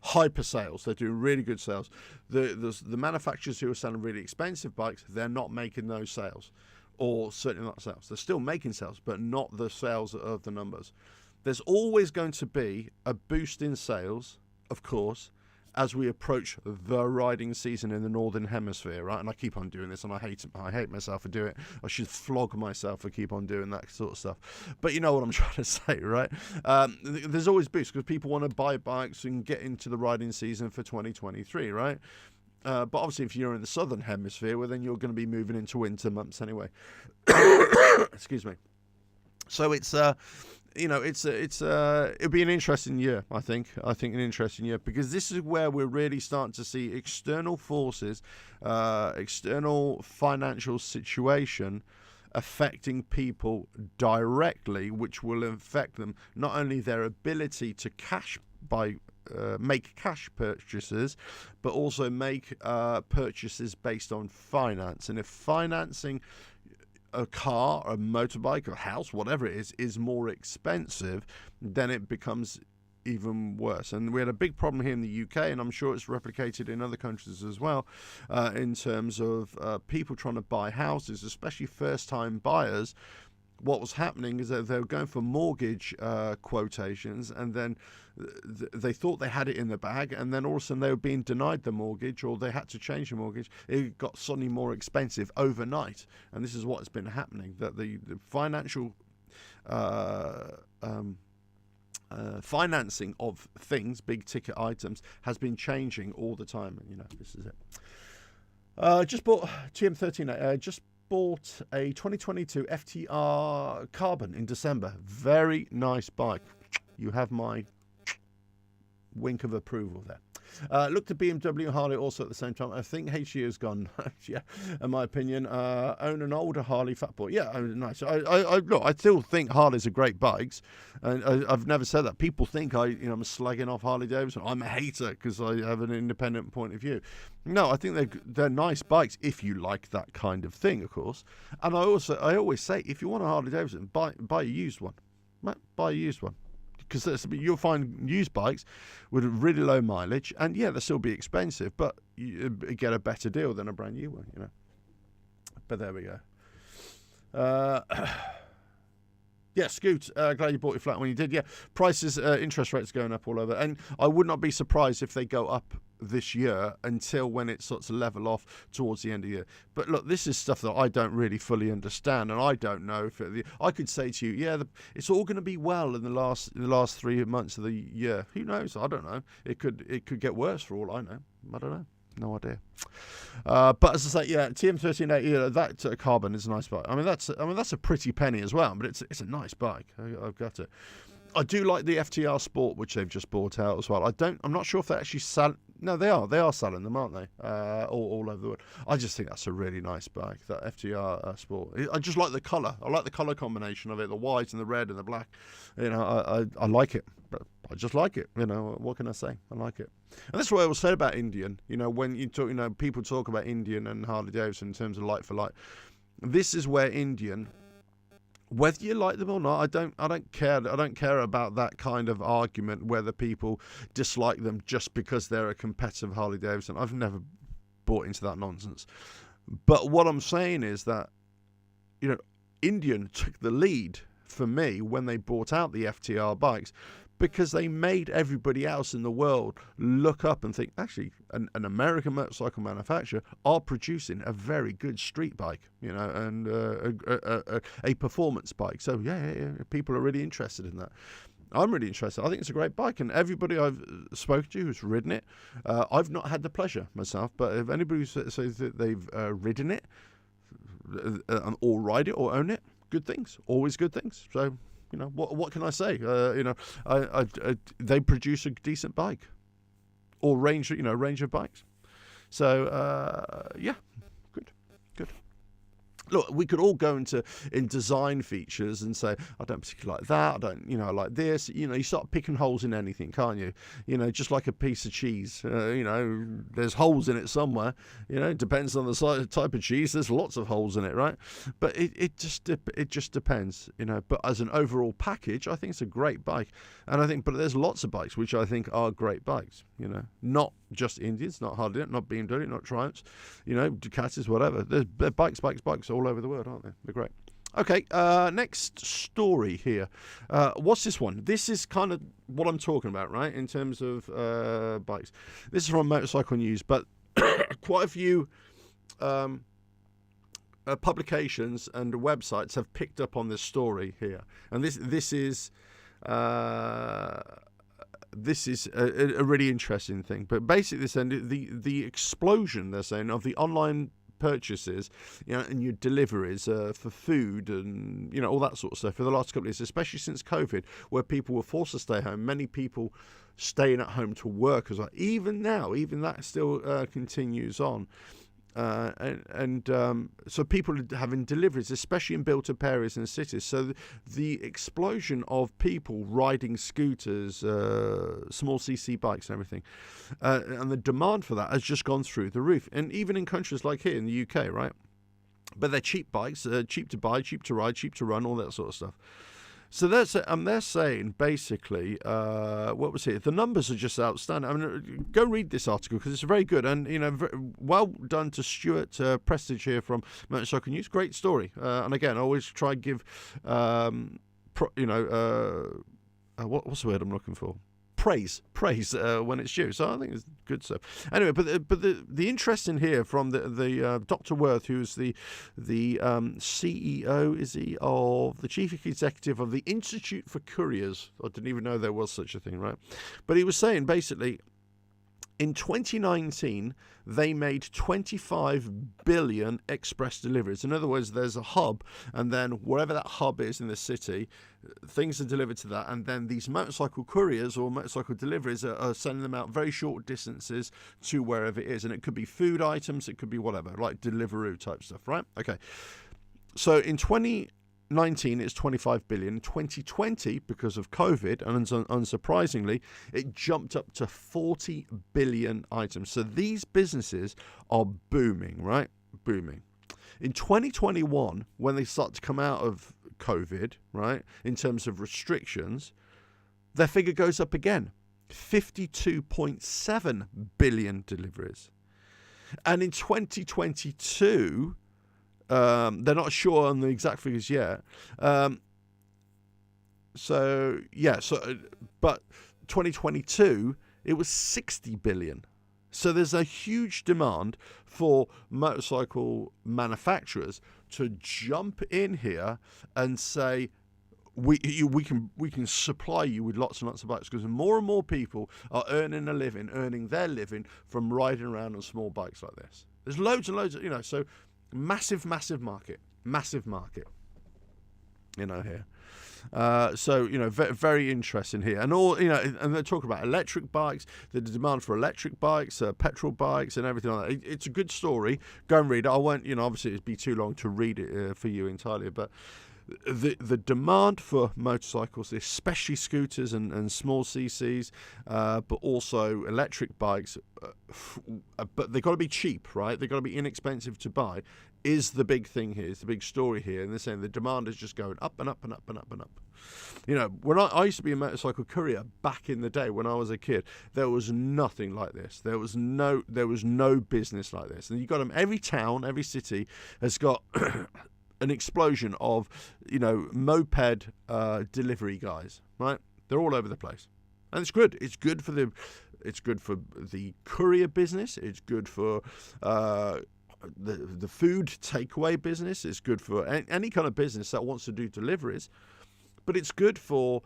hyper sales. They're doing really good sales. The manufacturers who are selling really expensive bikes, they're not making those sales. Or certainly not sales. They're still making sales, but not the sales of the numbers. There's always going to be a boost in sales, of course, as we approach the riding season in the Northern Hemisphere, right? And I keep on doing this, and I hate myself for doing it. I should flog myself for keep on doing that sort of stuff. But you know what I'm trying to say, right? There's always boosts because people want to buy bikes and get into the riding season for 2023, right? But obviously, if you're in the Southern Hemisphere, well, then you're going to be moving into winter months anyway. Excuse me. So it's it'll be an interesting year. I think an interesting year, because this is where we're really starting to see external forces, external financial situation affecting people directly, which will affect them, not only their ability to make cash purchases, but also make purchases based on finance. And if financing a car, a motorbike, a house, whatever it is more expensive, then it becomes even worse. And we had a big problem here in the UK, and I'm sure it's replicated in other countries as well, in terms of people trying to buy houses, especially first-time buyers. What was happening is that they were going for mortgage quotations, and then they thought they had it in the bag, and then all of a sudden they were being denied the mortgage, or they had to change the mortgage. It got suddenly more expensive overnight, and this is what's been happening, that the financial financing of things, big ticket items, has been changing all the time. And this is it. Just bought TM13. Just bought a 2022 FTR Carbon in December. Very nice bike. You have my wink of approval there. Looked at BMW and Harley also at the same time. I think HG has gone, yeah, in my opinion. Own an older Harley Fat Boy. Yeah, nice. Look, I still think Harleys are great bikes, and I've never said that. People think I'm slagging off Harley Davidson. I'm a hater because I have an independent point of view. No, I think they're nice bikes if you like that kind of thing, of course. And I always say, if you want a Harley Davidson, buy a used one. Buy a used one. Because you'll find used bikes with really low mileage, and yeah, they'll still be expensive, but you get a better deal than a brand new one, But there we go. Yeah, Scoot, glad you bought your flat when you did. Yeah, prices, interest rates going up all over. And I would not be surprised if they go up this year until when it starts to level off towards the end of the year. But look, this is stuff that I don't really fully understand, and I don't know if I could say to you, yeah, it's all going to be well in the last 3 months of the year. Who knows? I don't know. It could get worse for all I know. I don't know. No idea. But as I say, yeah, TM13, that Carbon is a nice bike. I mean, that's a pretty penny as well, but it's a nice bike. I've got it. I do like the FTR Sport, which they've just bought out as well. I'm not sure if they actually sell. No, they are selling them, aren't they? All over the world. I just think that's a really nice bike, that FTR Sport. I just like the colour. I like the colour combination of it, the white and the red and the black. I like it. But I just like it. What can I say? I like it. And that's what I will say about Indian. When you talk, people talk about Indian and Harley Davidson in terms of like for like. This is where Indian, whether you like them or not, I don't care. I don't care about that kind of argument, whether people dislike them just because they're a competitive Harley Davidson. I've never bought into that nonsense. But what I'm saying is that, Indian took the lead for me when they brought out the FTR bikes, because they made everybody else in the world look up and think, actually, an American motorcycle manufacturer are producing a very good street bike, and a performance bike. So, yeah, people are really interested in that. I'm really interested. I think it's a great bike, and everybody I've spoken to who's ridden it, I've not had the pleasure myself, but if anybody says that they've ridden it, or ride it or own it, good things, always good things. So, what can I say? They produce a decent bike, or range of bikes. So yeah, good. Look, we could all go in design features and say, I don't particularly like that. I don't, I like this. You start picking holes in anything, can't you? Just like a piece of cheese. There's holes in it somewhere. It depends on the type of cheese. There's lots of holes in it, right? But it just depends. But as an overall package, I think it's a great bike. And but there's lots of bikes which I think are great bikes. Not just Indians, not Harley, not BMW, not Triumphs, Ducatis, whatever. They're bikes all over the world, aren't they? They're great. Okay, next story here. What's this one? This is kind of what I'm talking about, right, in terms of bikes. This is from Motorcycle News, but quite a few publications and websites have picked up on this story here. And this is a really interesting thing. But basically, they're saying the explosion, they're saying, of the online purchases, and your deliveries for food and all that sort of stuff for the last couple of years, especially since COVID, where people were forced to stay home. Many people staying at home to work as well. Even now, even that still continues on. So people are having deliveries, especially in built-up areas and cities. So the explosion of people riding scooters, small CC bikes and everything, and the demand for that has just gone through the roof. And even in countries like here in the UK, right? But they're cheap bikes, cheap to buy, cheap to ride, cheap to run, all that sort of stuff. So they're saying basically, what was it? The numbers are just outstanding. I mean, go read this article because it's very good, and well done to Stuart Prestige here from Motorcycle News. Great story, and again, I always try and give, what's the word I'm looking for? Praise when it's due. So I think it's good stuff. Anyway, but the interest in here from the Dr. Worth, who's the CEO, is he, of the chief executive of the Institute for Couriers. I didn't even know there was such a thing, right? But he was saying basically, in 2019, they made 25 billion express deliveries. In other words, there's a hub, and then wherever that hub is in the city, things are delivered to that, and then these motorcycle couriers or motorcycle deliveries are sending them out very short distances to wherever it is. And it could be food items, it could be whatever, like Deliveroo type stuff, right? Okay. So in 2019, it's 25 billion. 2020, because of COVID, and unsurprisingly, it jumped up to 40 billion items. So these businesses are booming, right? Booming. In 2021, when they start to come out of COVID, right, in terms of restrictions, their figure goes up again. 52.7 billion deliveries. And in 2022... they're not sure on the exact figures yet. But 2022, it was 60 billion. So there's a huge demand for motorcycle manufacturers to jump in here and say, we can supply you with lots and lots of bikes, because more and more people are earning their living from riding around on small bikes like this. There's loads and loads of, so massive market here. Very interesting here, and and they're talking about electric bikes, the demand for electric bikes, petrol bikes, and everything like that. It's a good story. Go and read it. I won't, obviously it'd be too long to read it for you entirely, but the demand for motorcycles, especially scooters and small CCs, but also electric bikes, but they've got to be cheap, right? They've got to be inexpensive to buy, is the big thing here. It's the big story here. And they're saying the demand is just going up and up and up and up and up. When I used to be a motorcycle courier back in the day when I was a kid, there was nothing like this. There was no business like this. And you've got them, every town, every city has got an explosion of, moped delivery guys, right? They're all over the place. And it's good. It's good for the courier business. It's good for the food takeaway business. It's good for any kind of business that wants to do deliveries. But it's good for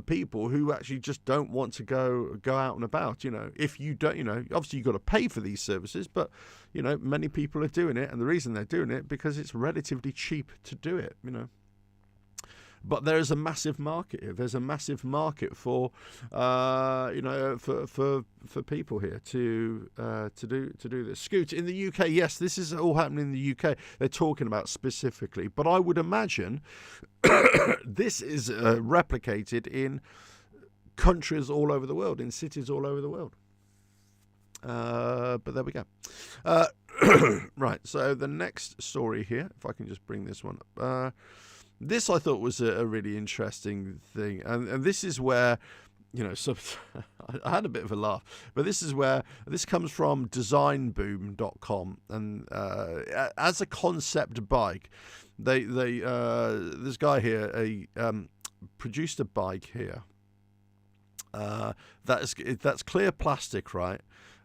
people who actually just don't want to go out and about. If you don't, obviously you've got to pay for these services, but many people are doing it, and the reason they're doing it because it's relatively cheap to do it. But there is a massive market here. There's a massive market for for people here to do this. Scoot in the UK, yes, this is all happening in the UK. They're talking about specifically, but I would imagine this is replicated in countries all over the world, in cities all over the world. But there we go. Right. So the next story here, if I can just bring this one up. This I thought was a really interesting thing, and this is where, so I had a bit of a laugh, but this comes from designboom.com, and as a concept bike, they this guy here produced a bike here that's clear plastic, right?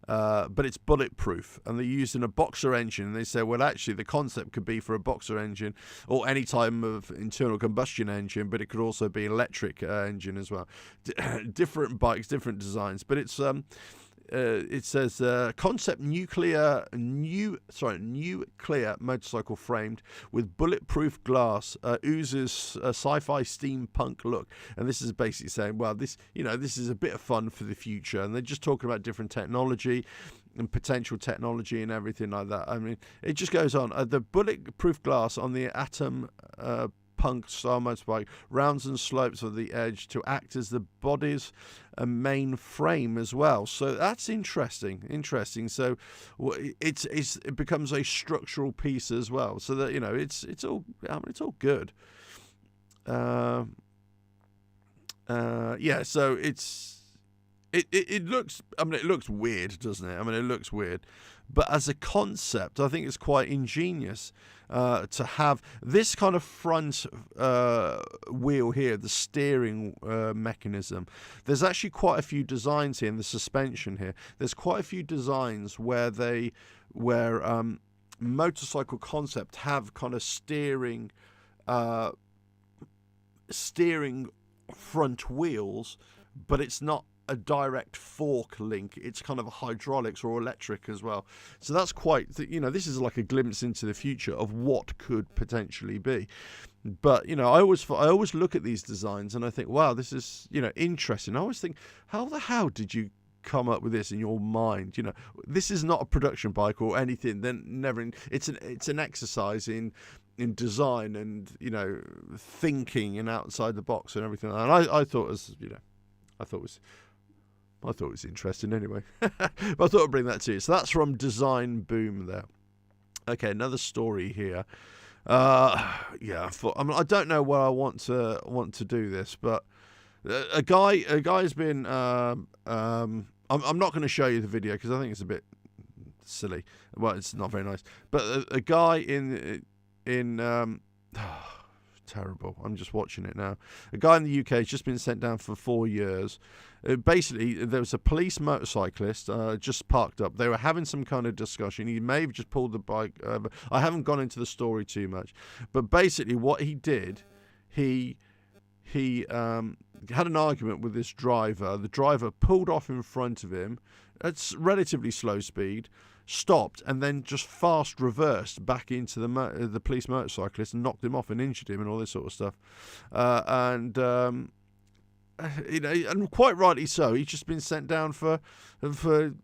But it's bulletproof, and they're using a boxer engine. And they say, well, actually, the concept could be for a boxer engine or any type of internal combustion engine, but it could also be an electric engine as well. Different bikes, different designs, but it's it says concept nuclear motorcycle framed with bulletproof glass, oozes a sci-fi steampunk look. And this is basically saying, well, this is a bit of fun for the future, and they're just talking about different technology and potential technology and everything like that. I mean, it just goes on. The bulletproof glass on the Atom Punk style motorbike rounds and slopes of the edge to act as the body's main frame as well. So that's interesting. So it becomes a structural piece as well. So that it's all good. So it looks, it looks weird, doesn't it? It looks weird, but as a concept, I think it's quite ingenious to have this kind of front wheel here, the steering mechanism. There's actually quite a few designs here in the suspension here. There's quite a few designs where motorcycle concept have kind of steering front wheels, but it's not a direct fork link. It's kind of a hydraulics or electric as well. So that's quite, this is like a glimpse into the future of what could potentially be. But I always look at these designs and I think, wow, this is interesting. I always think, how the hell did you come up with this in your mind? This is not a production bike or anything. Then never. It's an exercise in design and thinking and outside the box and everything. And I thought it was interesting anyway. But I thought I'd bring that to you. So that's from Design Boom there. Okay, another story here. I don't know where I want to do this, but a guy's been. I'm not going to show you the video because I think it's a bit silly. Well, it's not very nice. But a guy in terrible. I'm just watching it now. A guy in the UK has just been sent down for 4 years. Basically, there was a police motorcyclist just parked up. They were having some kind of discussion. He may have just pulled the bike over. I haven't gone into the story too much. But basically, what he did, he had an argument with this driver. The driver pulled off in front of him at relatively slow speed, stopped, and then just fast reversed back into the police motorcyclist and knocked him off and injured him and all this sort of stuff. And quite rightly so. He's just been sent down for the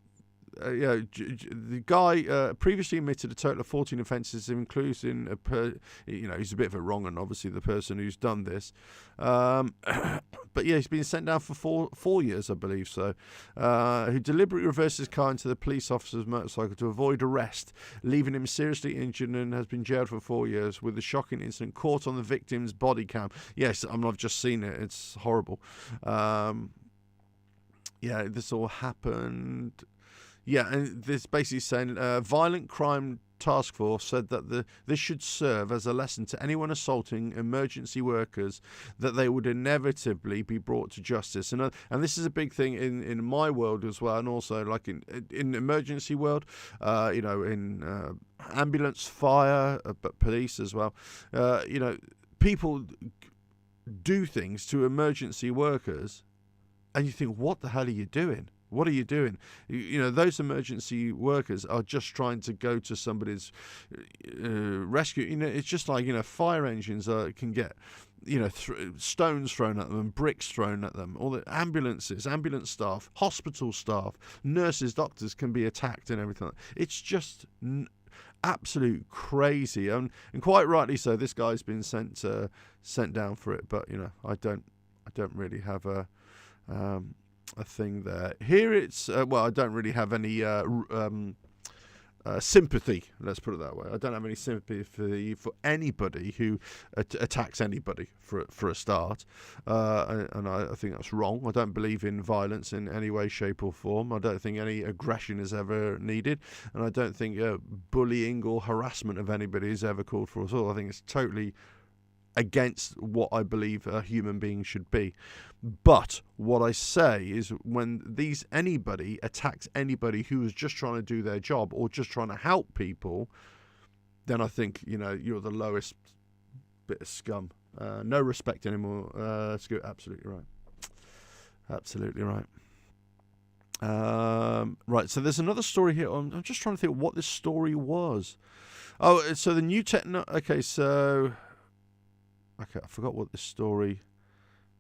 guy previously admitted a total of 14 offences, including he's a bit of a wrong, and obviously the person who's done this. But yeah, he's been sent down for four years, I believe so. Who deliberately reversed his car into the police officer's motorcycle to avoid arrest, leaving him seriously injured, and has been jailed for 4 years, with the shocking incident caught on the victim's body cam. Yes, I've just seen it. It's horrible. This all happened. Yeah, and this basically saying violent crime task force said that this should serve as a lesson to anyone assaulting emergency workers, that they would inevitably be brought to justice. And this is a big thing in my world as well, and also like in emergency world, in ambulance, fire, but police as well. People do things to emergency workers, and you think, what the hell are you doing? What are you doing? Those emergency workers are just trying to go to somebody's rescue. It's just like, fire engines can get, stones thrown at them, bricks thrown at them. All the ambulances, ambulance staff, hospital staff, nurses, doctors can be attacked and everything. It's just absolute crazy, and quite rightly so. This guy's been sent down for it, but I don't really have a thing there. Here it's I don't really have any sympathy. Let's put it that way. I don't have any sympathy for anybody who attacks anybody for a start, and I think that's wrong. I don't believe in violence in any way, shape, or form. I don't think any aggression is ever needed, and I don't think bullying or harassment of anybody is ever called for at all. I think it's totally against what I believe a human being should be. But what I say is, when anybody attacks anybody who is just trying to do their job or just trying to help people, then I think you're the lowest bit of scum. No respect anymore. Scoot, absolutely right. Right, so there's another story here. I'm just trying to think what this story was. Oh, so the new techno. Okay, so okay, I forgot what this story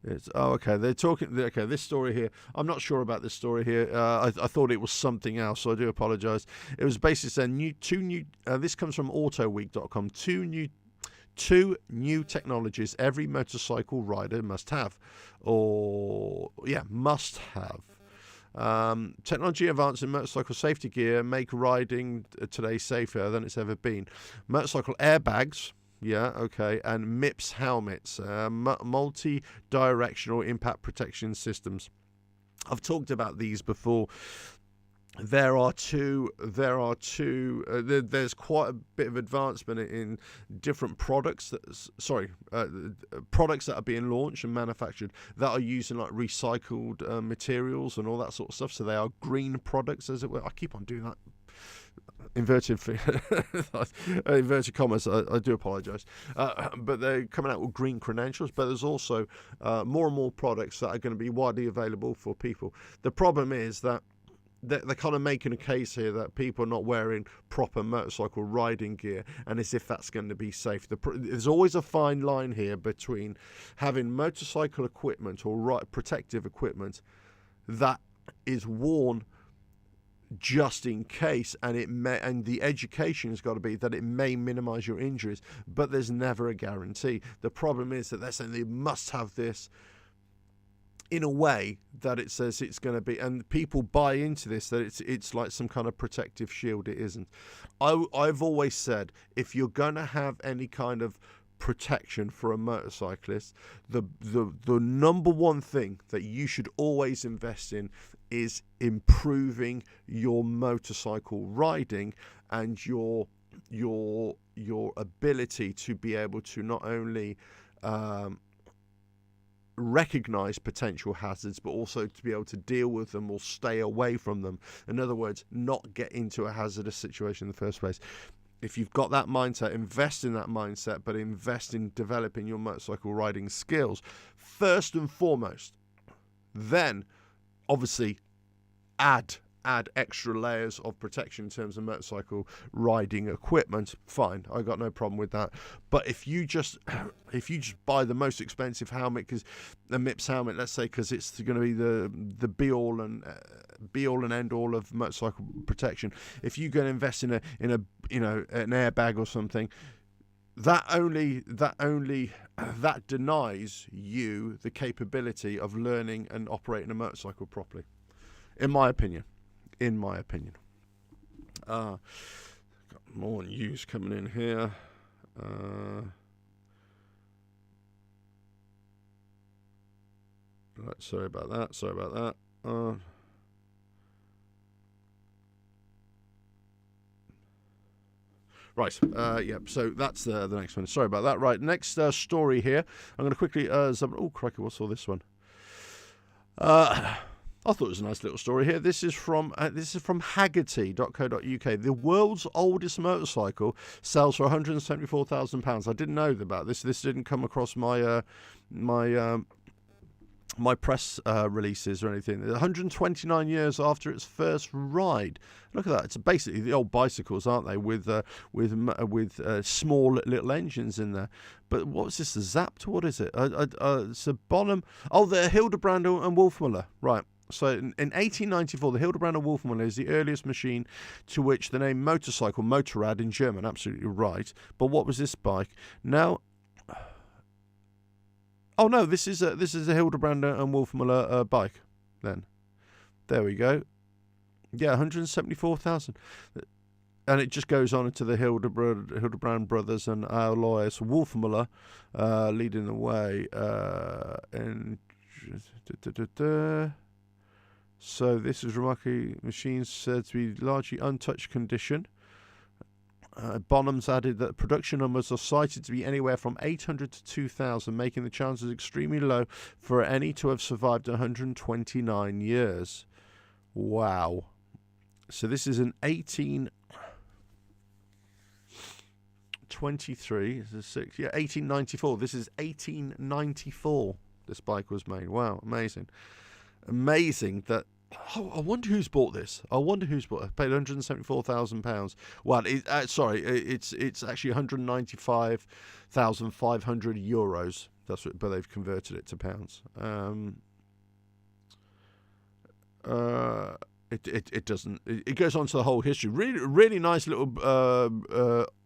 is. Oh, okay, they're talking. Okay, this story here. I'm not sure about this story here. I thought it was something else, so I do apologise. It was basically saying two new. This comes from AutoWeek.com. Two new technologies every motorcycle rider must have, must have. Technology advances in motorcycle safety gear make riding today safer than it's ever been. Motorcycle airbags, and MIPS helmets, multi-directional impact protection systems. I've talked about these before. There's quite a bit of advancement in different products products that are being launched and manufactured that are using like recycled materials and all that sort of stuff. So they are green products, as it were. I keep on doing that. Inverted commas. I do apologise, but they're coming out with green credentials. But there's also more and more products that are going to be widely available for people. The problem is that they're kind of making a case here that people are not wearing proper motorcycle riding gear, and as if that's going to be safe. There's always a fine line here between having motorcycle equipment or protective equipment that is worn just in case, and the education has got to be that it may minimize your injuries, but there's never a guarantee. The problem is that they're saying they must have this in a way that it says it's going to be, and people buy into this, that it's like some kind of protective shield. It isn't. I've always said, if you're going to have any kind of protection for a motorcyclist, the number one thing that you should always invest in is improving your motorcycle riding and your ability to be able to not only recognize potential hazards, but also to be able to deal with them or stay away from them. In other words, not get into a hazardous situation in the first place. If you've got that mindset, invest in that mindset, but invest in developing your motorcycle riding skills first and foremost. Then, obviously, add extra layers of protection in terms of motorcycle riding equipment. Fine, I got no problem with that. But if you just buy the most expensive helmet, because the MIPS helmet, let's say, because it's going to be the be all and end all of motorcycle protection, if you go and invest in an airbag or something, that denies you the capability of learning and operating a motorcycle properly, in my opinion. Got more news coming in here. Right, sorry about that. Right, so that's the next one. Sorry about that. Right, next story here. I'm going to quickly... oh, crikey, what's all this one? I thought it was a nice little story here. This is from Hagerty.co.uk. The world's oldest motorcycle sells for £174,000. I didn't know about this. This didn't come across my my press releases or anything. 129 years after its first ride. Look at that. It's basically the old bicycles, aren't they? With small little engines in there. But what's this? A Zapt? What is it? It's a Bonham. Oh, the Hildebrand and Wolfmuller. Right. So in 1894, the Hildebrand and Wolfmuller is the earliest machine to which the name motorcycle, Motorrad in German, absolutely right. But what was this bike? Now, oh no, this is a Hildebrand and Wolfmuller bike. Then, there we go. Yeah, 174,000, and it just goes on into the Hildebrand brothers and Alois Wolfmuller leading the way. So this is remarkably machines said to be largely untouched condition. Bonham's added that production numbers are cited to be anywhere from 800 to 2,000, making the chances extremely low for any to have survived 129 years. Wow. So this is an 1823. This is 1894. This is 1894. This bike was made. Wow, amazing. Amazing that Oh, I wonder who's bought this. I wonder who's bought it. Paid £174,000. Well, it's actually €195,500. That's what, but they've converted it to pounds. It doesn't. It goes on to the whole history. Really nice little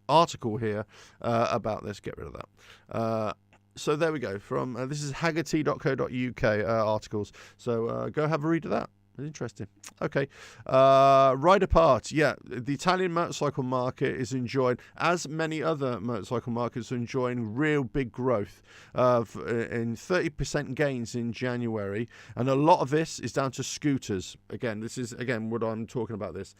article here about this. Get rid of that. So there we go. From this is haggerty.co.uk articles. So go have a read of that. Interesting. Okay. Ride Apart. Yeah, the Italian motorcycle market is enjoying, as many other motorcycle markets are enjoying, real big growth in 30% gains in January. And a lot of this is down to scooters. Again, this is, what I'm talking about this.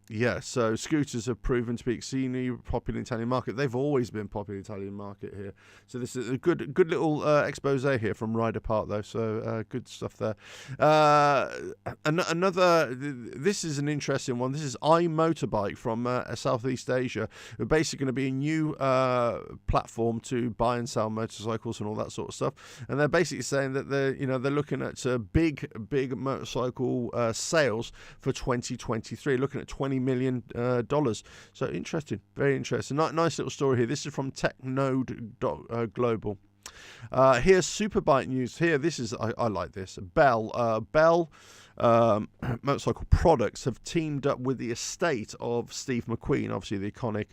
Yeah, so scooters have proven to be exceedingly popular in the Italian market. They've always been popular in the Italian market here. So this is a good little expose here from Ride Apart, though. So good stuff there. This is an interesting one. This is iMotorbike from Southeast Asia. They're basically going to be a new platform to buy and sell motorcycles and all that sort of stuff. And they're basically saying that they're looking at big motorcycle sales for 2023, looking at $20 million. So interesting, very interesting. Nice little story here. This is from TechNode Global. Here's Superbike news. Here, this is I like this. Bell Motorcycle Products have teamed up with the estate of Steve McQueen, obviously the iconic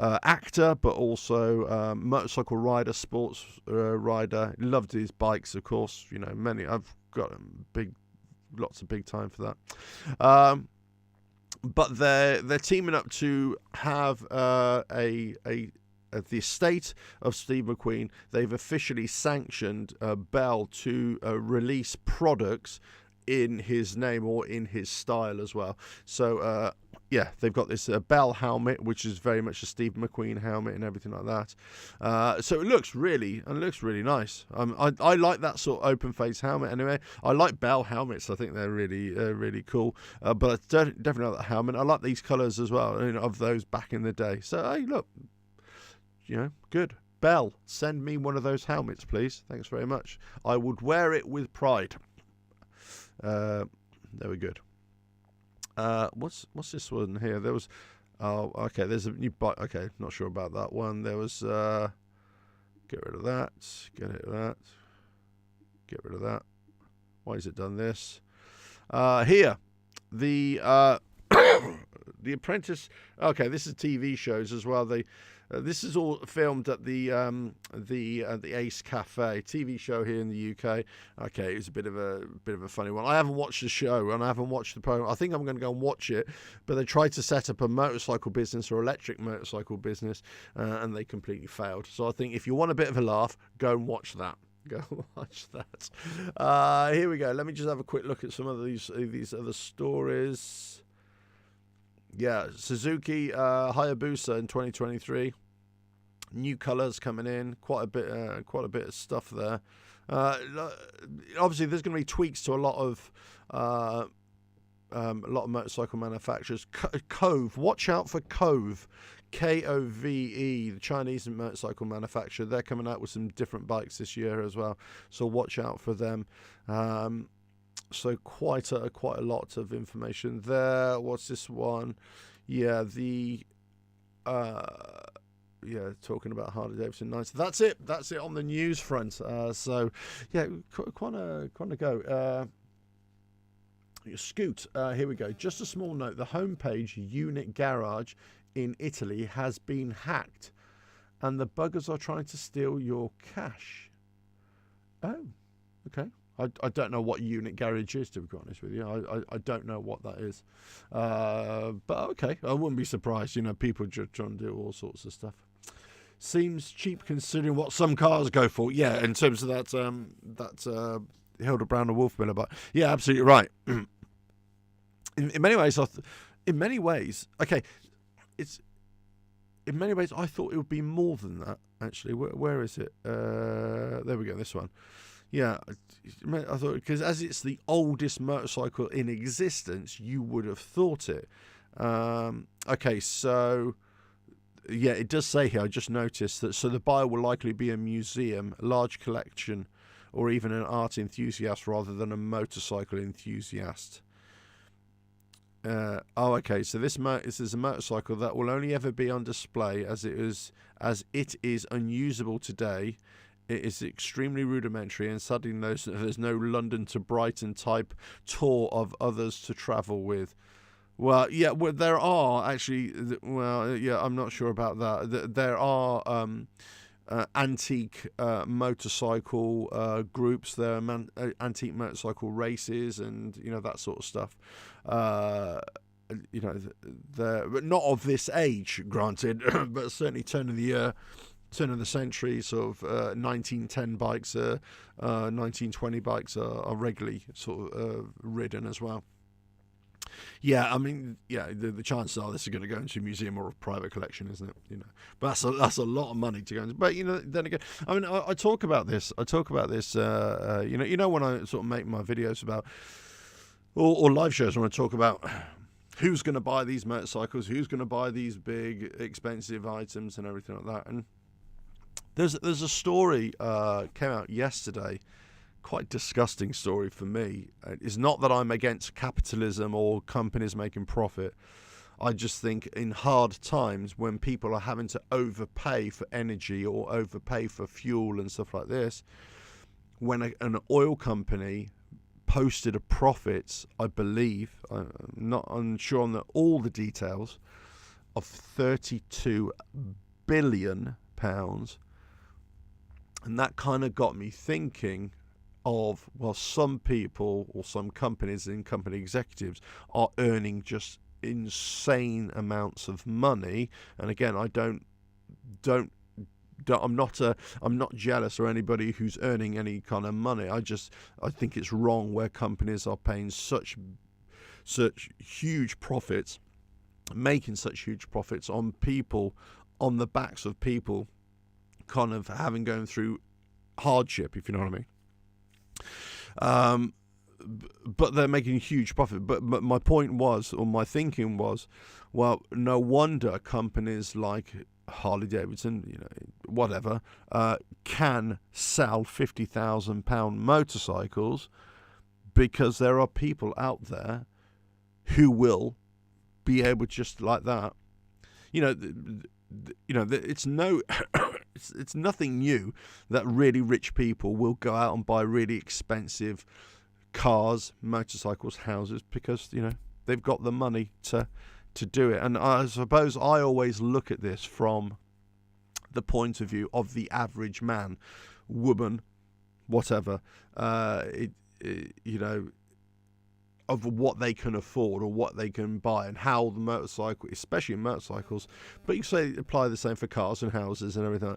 actor, but also motorcycle rider, sports rider. Loved his bikes, of course. Many. I've got lots of big time for that. But they're teaming up to have the estate of Steve McQueen. They've officially sanctioned Bell to release products in his name or in his style as well. So they've got this Bell helmet, which is very much a Steve McQueen helmet and everything like that. So it looks really nice. I like that sort of open face helmet anyway. I like Bell helmets. I think they're really cool. But I definitely like that helmet. I like these colours as well, of those back in the day. So hey, look, good. Bell, send me one of those helmets, please. Thanks very much. I would wear it with pride. There we go. What's this one here? There was, there's a new bike. Okay, not sure about that one. There was, get rid of that. Get rid of that. Get rid of that. Why has it done this? Here, the The Apprentice. Okay, this is TV shows as well. This is all filmed at the Ace Cafe TV show here in the UK. Okay, it was a bit of a funny one. I haven't watched the show and I haven't watched the program. I think I'm going to go and watch it, but they tried to set up a motorcycle business or electric motorcycle business, and they completely failed. So I think if you want a bit of a laugh, go and watch that. Go watch that. Here we go. Let me just have a quick look at some of these other stories. Yeah, Suzuki Hayabusa in 2023. New colours coming in. Quite a bit of stuff there. Obviously, there's going to be tweaks to a lot of motorcycle manufacturers. Cove, watch out for Cove. KOVE, the Chinese motorcycle manufacturer. They're coming out with some different bikes this year as well. So watch out for them. So quite a lot of information there. What's this one? Yeah, talking about Harley Davidson nights. That's it on the news front. So yeah, quite a go. Scoot. Here we go. Just a small note: the homepage Unit Garage in Italy has been hacked, and the buggers are trying to steal your cash. Oh, okay. I don't know what Unit Garage is, to be honest with you. I don't know what that is. But okay, I wouldn't be surprised. People just trying to do all sorts of stuff. Seems cheap considering what some cars go for. Yeah, in terms of that Hildebrand and Wolfmiller, but yeah, absolutely right. In many ways, okay, it's in many ways I thought it would be more than that. Actually, where is it? There we go. This one. Yeah, I thought, because as it's the oldest motorcycle in existence, you would have thought it. Okay, so yeah, it does say here. I just noticed that. So the buyer will likely be a museum, large collection or even an art enthusiast rather than a motorcycle enthusiast. Okay. So this is a motorcycle that will only ever be on display as it is unusable today. It is extremely rudimentary, and sadly there's no London to Brighton type tour of others to travel with. Well, yeah, there are actually. Well, yeah, I'm not sure about that. There are antique motorcycle groups. There are antique motorcycle races, and that sort of stuff. But not of this age, granted, but certainly turn of the century, sort of 1910 bikes, 1920 bikes are regularly sort of ridden as well. Yeah, I mean, yeah, the chances are this is going to go into a museum or a private collection, isn't it? But that's a lot of money to go into. But then again, I mean, I talk about this. When I sort of make my videos about or live shows, when I talk about who's going to buy these motorcycles, who's going to buy these big expensive items and everything like that. And there's a story came out yesterday. Quite disgusting story for me. It's not that I'm against capitalism or companies making profit. I just think in hard times when people are having to overpay for energy or overpay for fuel and stuff like this, when an oil company posted a profit, I believe, I'm not unsure on all the details, of £32 billion, and that kind of got me thinking of, well, some people or some companies and company executives are earning just insane amounts of money. And again, I'm not jealous or anybody who's earning any kind of money. I think it's wrong where companies are paying such huge profits, making such huge profits on people, on the backs of people kind of going through hardship, if you know what I mean. But they're making a huge profit. But my point was, or my thinking was, well, no wonder companies like Harley Davidson, whatever, can sell £50,000 motorcycles, because there are people out there who will be able, just like that. It's nothing new that really rich people will go out and buy really expensive cars, motorcycles, houses, because they've got the money to do it. And I suppose I always look at this from the point of view of the average man, woman, whatever, of what they can afford or what they can buy, and how the motorcycle, especially in motorcycles, but you say apply the same for cars and houses and everything,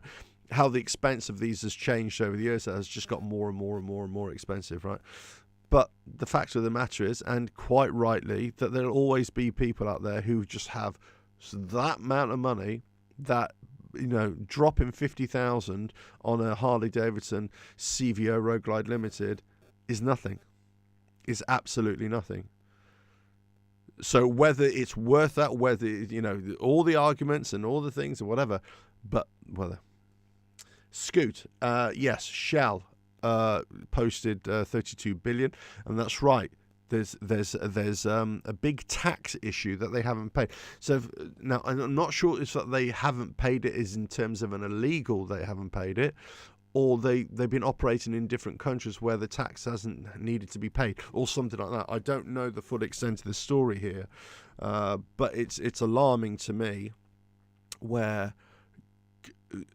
how the expense of these has changed over the years. It has just got more and more and more and more expensive, right? But the fact of the matter is, and quite rightly, that there'll always be people out there who just have that amount of money that, dropping 50,000 on a Harley Davidson CVO Road Glide Limited is nothing. Is absolutely nothing. So whether it's worth that, whether all the arguments and all the things and whatever, but whether Scoot, yes, Shell posted 32 billion, and that's right. There's a big tax issue that they haven't paid. So now I'm not sure if that they haven't paid it is in terms of an illegal they haven't paid it, or they've been operating in different countries where the tax hasn't needed to be paid, or something like that. I don't know the full extent of the story here, but it's alarming to me, where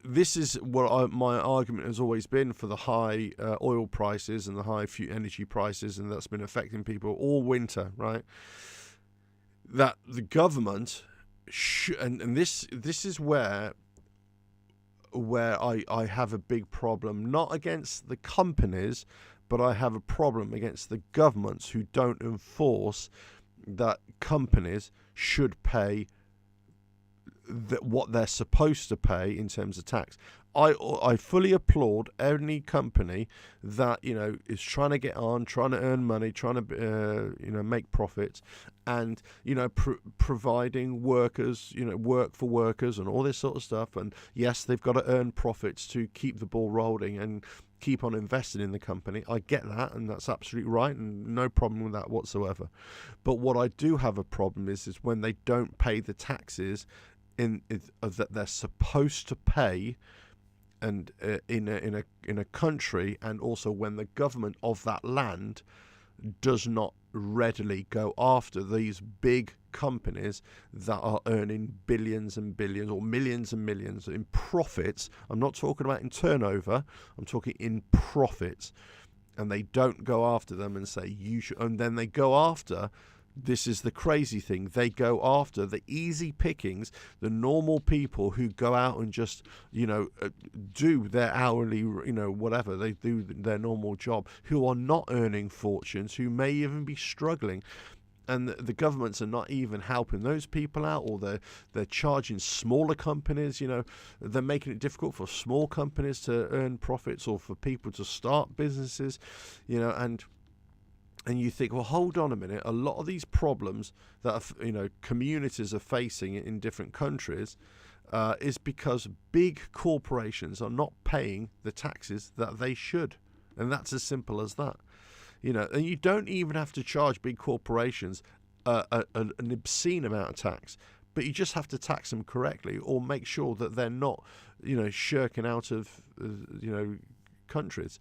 this is what my argument has always been for the high oil prices and the high energy prices, and that's been affecting people all winter, right? That the government and this is where I have a big problem, not against the companies, but I have a problem against the governments who don't enforce that companies should pay what they're supposed to pay in terms of tax. I fully applaud any company that is trying to get on, trying to earn money, trying to make profits, and providing workers, work for workers and all this sort of stuff. And yes, they've got to earn profits to keep the ball rolling and keep on investing in the company. I get that, and that's absolutely right, and no problem with that whatsoever. But what I do have a problem is when they don't pay the taxes that they're supposed to pay, and in a country, and also when the government of that land does not readily go after these big companies that are earning billions and billions or millions and millions in profits. I'm not talking about in turnover, I'm talking in profits. And they don't go after them and say you should, and then they go after, this is the crazy thing, they go after the easy pickings, the normal people who go out and just, do their hourly, whatever, they do their normal job, who are not earning fortunes, who may even be struggling. And the governments are not even helping those people out, or they're charging smaller companies, they're making it difficult for small companies to earn profits or for people to start businesses, and you think, well, hold on a minute. A lot of these problems that communities are facing in different countries is because big corporations are not paying the taxes that they should, and that's as simple as that. And you don't even have to charge big corporations an obscene amount of tax, but you just have to tax them correctly, or make sure that they're not, shirking out of, countries.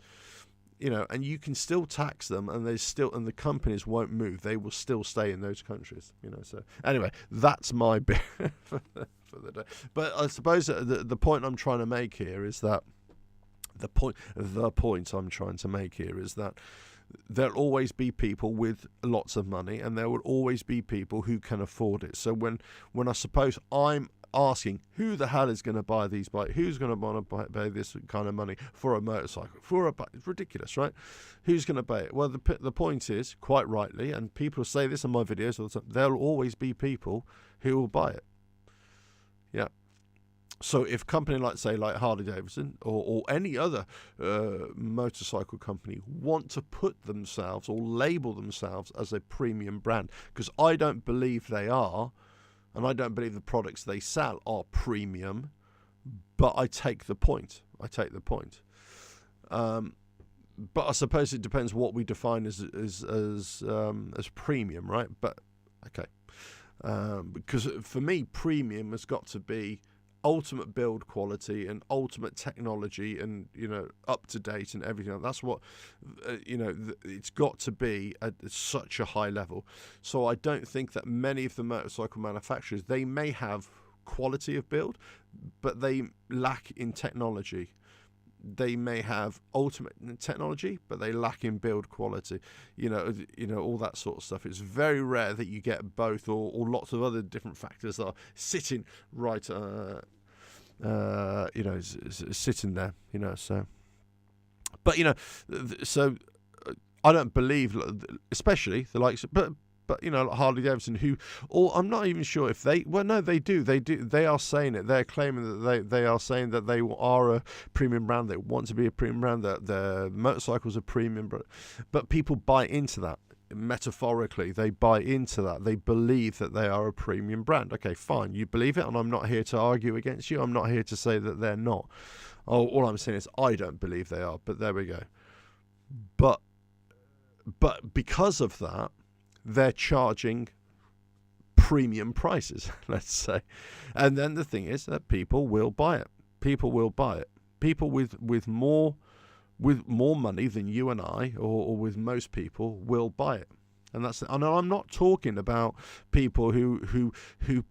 And you can still tax them, and and the companies won't move. They will still stay in those countries. So anyway, that's my bit for the day. But I suppose the point I'm trying to make here is that the point I'm trying to make here is that there'll always be people with lots of money, and there will always be people who can afford it. So when I suppose I'm asking who the hell is going to buy these bikes, who's going to want to pay this kind of money for a motorcycle, for a bike, it's ridiculous, right? Who's going to pay it? Well, the point is, quite rightly, and people say this in my videos all the time, there'll always be people who will buy it. Yeah. So if a company like Harley Davidson or any other motorcycle company want to put themselves or label themselves as a premium brand, because I don't believe they are, and I don't believe the products they sell are premium, but I take the point. But I suppose it depends what we define as premium, right? But okay, because for me, premium has got to be ultimate build quality and ultimate technology, and up to date and everything. That's what it's got to be at such a high level. So I don't think that many of the motorcycle manufacturers, they may have quality of build, but they lack in technology. They may have ultimate technology, but they lack in build quality. All that sort of stuff. It's very rare that you get both, or lots of other different factors are sitting right, sitting there. So, but so I don't believe, especially the likes, but Harley Davidson, or I'm not even sure if they do. They are saying it. They're claiming that they are saying that they are a premium brand. They want to be a premium brand. That their motorcycles are premium, but people buy into that. Metaphorically, they buy into that. They believe that they are a premium brand. Okay, fine, you believe it, and I'm not here to argue against you. I'm not here to say that they're not. All I'm saying is I don't believe they are. But there we go. But because of that, they're charging premium prices, let's say. And then the thing is that people will buy it. People with more money than you and I, or with most people, will buy it. And I'm not talking about people who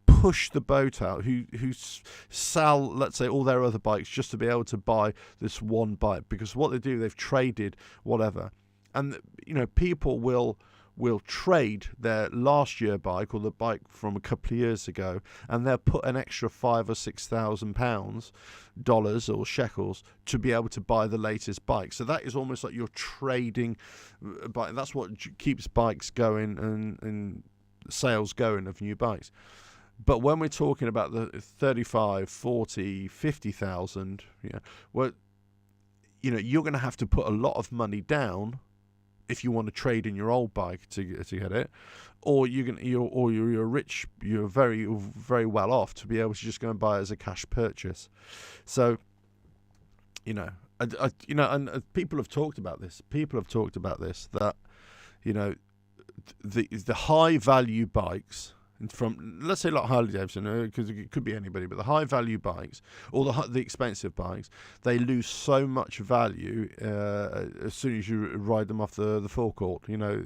push the boat out, who sell, let's say, all their other bikes just to be able to buy this one bike, because what they do, they've traded whatever. And people will trade their last year bike, or the bike from a couple of years ago, and they'll put an extra $5,000 or $6,000, dollars or shekels, to be able to buy the latest bike. So that is almost like you're trading bike. That's what keeps bikes going and sales going of new bikes. But when we're talking about the 35, 40, 50,000, you're going to have to put a lot of money down if you want to trade in your old bike to get it, or you're rich, you're very, very well off to be able to just go and buy it as a cash purchase. So you know, and people have talked about this. People have talked about this, that, you know, the high value bikes from, let's say, like Harley Davidson, because it could be anybody, but the high value bikes or the expensive bikes, they lose so much value as soon as you ride them off the forecourt. You know,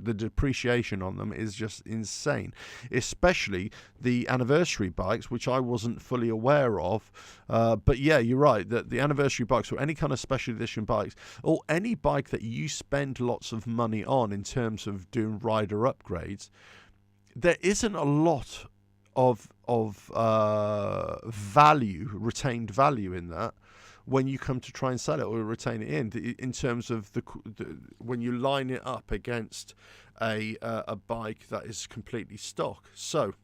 the depreciation on them is just insane, especially the anniversary bikes, which I wasn't fully aware of. But yeah, you're right, that the anniversary bikes or any kind of special edition bikes, or any bike that you spend lots of money on in terms of doing rider upgrades, there isn't a lot of value, retained value in that when you come to try and sell it or retain it in terms of when you line it up against a bike that is completely stock. So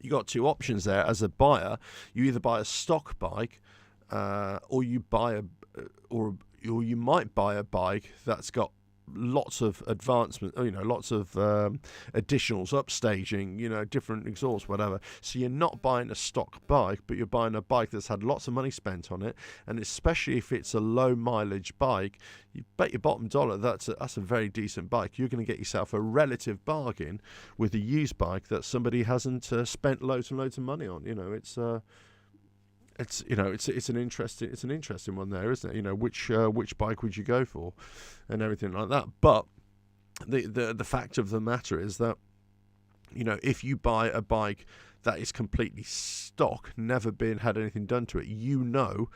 you got two options there as a buyer. You either buy a stock bike, or you buy or you might buy a bike that's got lots of advancement, you know, lots of additionals, upstaging, you know, different exhausts, whatever. So you're not buying a stock bike, but you're buying a bike that's had lots of money spent on it, and especially if it's a low mileage bike, you bet your bottom dollar that's a very decent bike. You're going to get yourself a relative bargain with a used bike that somebody hasn't spent loads and loads of money on. You know, it's an interesting one there, isn't it? You know, which bike would you go for, and everything like that. But the fact of the matter is that, you know, if you buy a bike that is completely stock, never had anything done to it, you know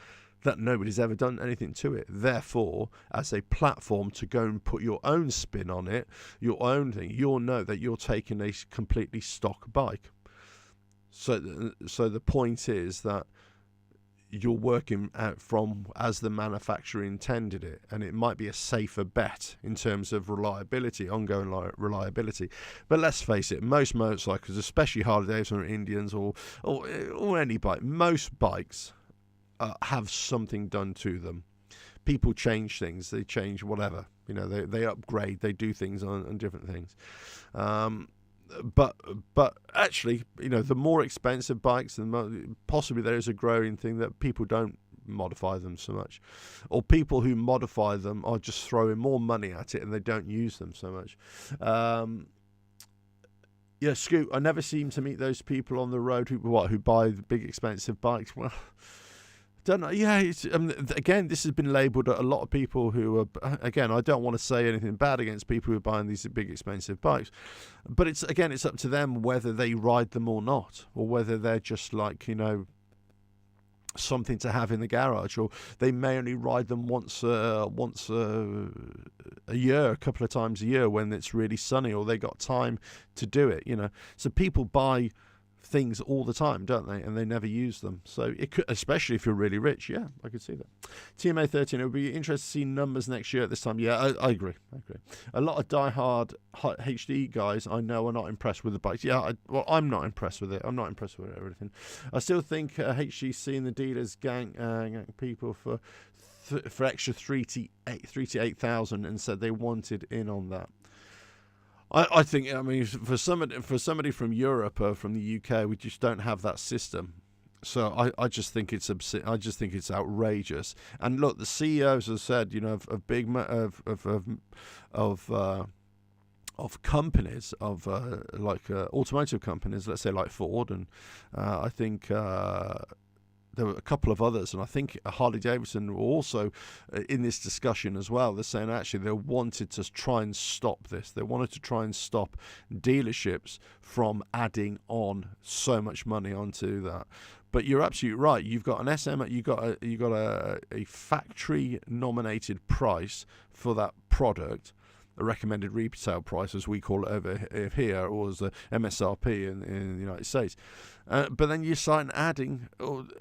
that nobody's ever done anything to it. Therefore, as a platform to go and put your own spin on it, your own thing, you'll know that you're taking a completely stock bike. So the point is that you're working out from as the manufacturer intended it, and it might be a safer bet in terms of reliability, ongoing reliability. But let's face it, most motorcycles, especially Harley Davidson or Indians or any bike, most bikes have something done to them. People change things, they change whatever, you know, they upgrade, they do things on different things. But actually, you know, the more expensive bikes, possibly there is a growing thing that people don't modify them so much, or people who modify them are just throwing more money at it and they don't use them so much. Yeah, Scoot, I never seem to meet those people on the road who buy the big expensive bikes. Well, don't know. Yeah, again, this has been labelled a lot of people who are, again, I don't want to say anything bad against people who are buying these big expensive bikes, but it's up to them whether they ride them or not, or whether they're just like, you know, something to have in the garage, or they may only ride them once a year, a couple of times a year when it's really sunny, or they got time to do it, you know. So people buy things all the time, don't they? And they never use them. So it could, especially if you're really rich. Yeah, I could see that. TMA 13, it would be interesting to see numbers next year at this time. Yeah, I agree. A lot of diehard HD guys I know are not impressed with the bikes. Yeah, I'm not impressed with it. I'm not impressed with everything. I still think HGC and the dealers gang people for extra 3 to 8,000 and said they wanted in on that. I think, I mean, for somebody from Europe or from the UK, we just don't have that system. So I just think it's I just think it's outrageous. And look, the CEOs have said, you know, of big of companies, of automotive companies, let's say like Ford, and I think there were a couple of others, and I think Harley Davidson were also in this discussion as well. They're saying actually they wanted to try and stop this. They wanted to try and stop dealerships from adding on so much money onto that. But you're absolutely right. You've got an SM. You got a factory nominated price for that product, a recommended retail price, as we call it over here, or as the MSRP in the United States. But then you start adding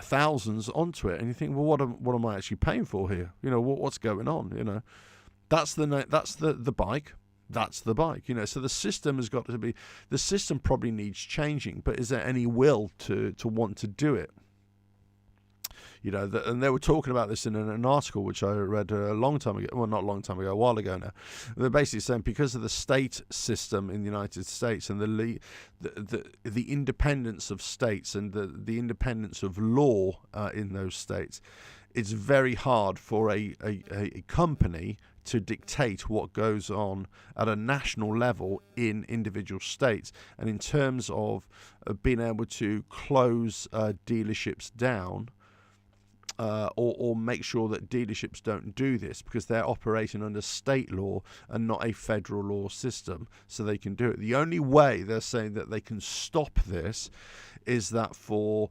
thousands onto it, and you think, well, what am I actually paying for here? You know, what's going on? You know, that's the bike. That's the bike. You know, so the system has got to be. The system probably needs changing, but is there any will to want to do it? and they were talking about this in an article which I read a long time ago. Well, not a long time ago, a while ago now. They're basically saying because of the state system in the United States and the independence of states and the independence of law in those states, it's very hard for a company to dictate what goes on at a national level in individual states. And in terms of being able to close dealerships down, or make sure that dealerships don't do this because they're operating under state law and not a federal law system, so they can do it. The only way they're saying that they can stop this is that for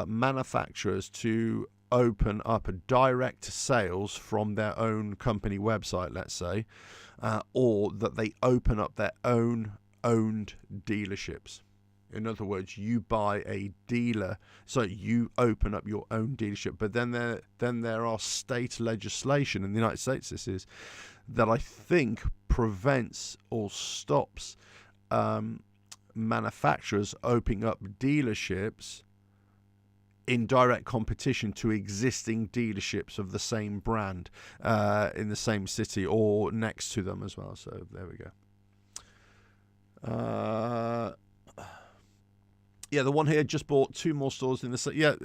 manufacturers to open up a direct sales from their own company website, let's say, or that they open up their own owned dealerships. In other words, you buy a dealer, so you open up your own dealership. But then there are state legislation in the United States, this is, that I think prevents or stops manufacturers opening up dealerships in direct competition to existing dealerships of the same brand in the same city or next to them as well. So there we go. Yeah, the one here just bought 2 more stores in the city. Yeah,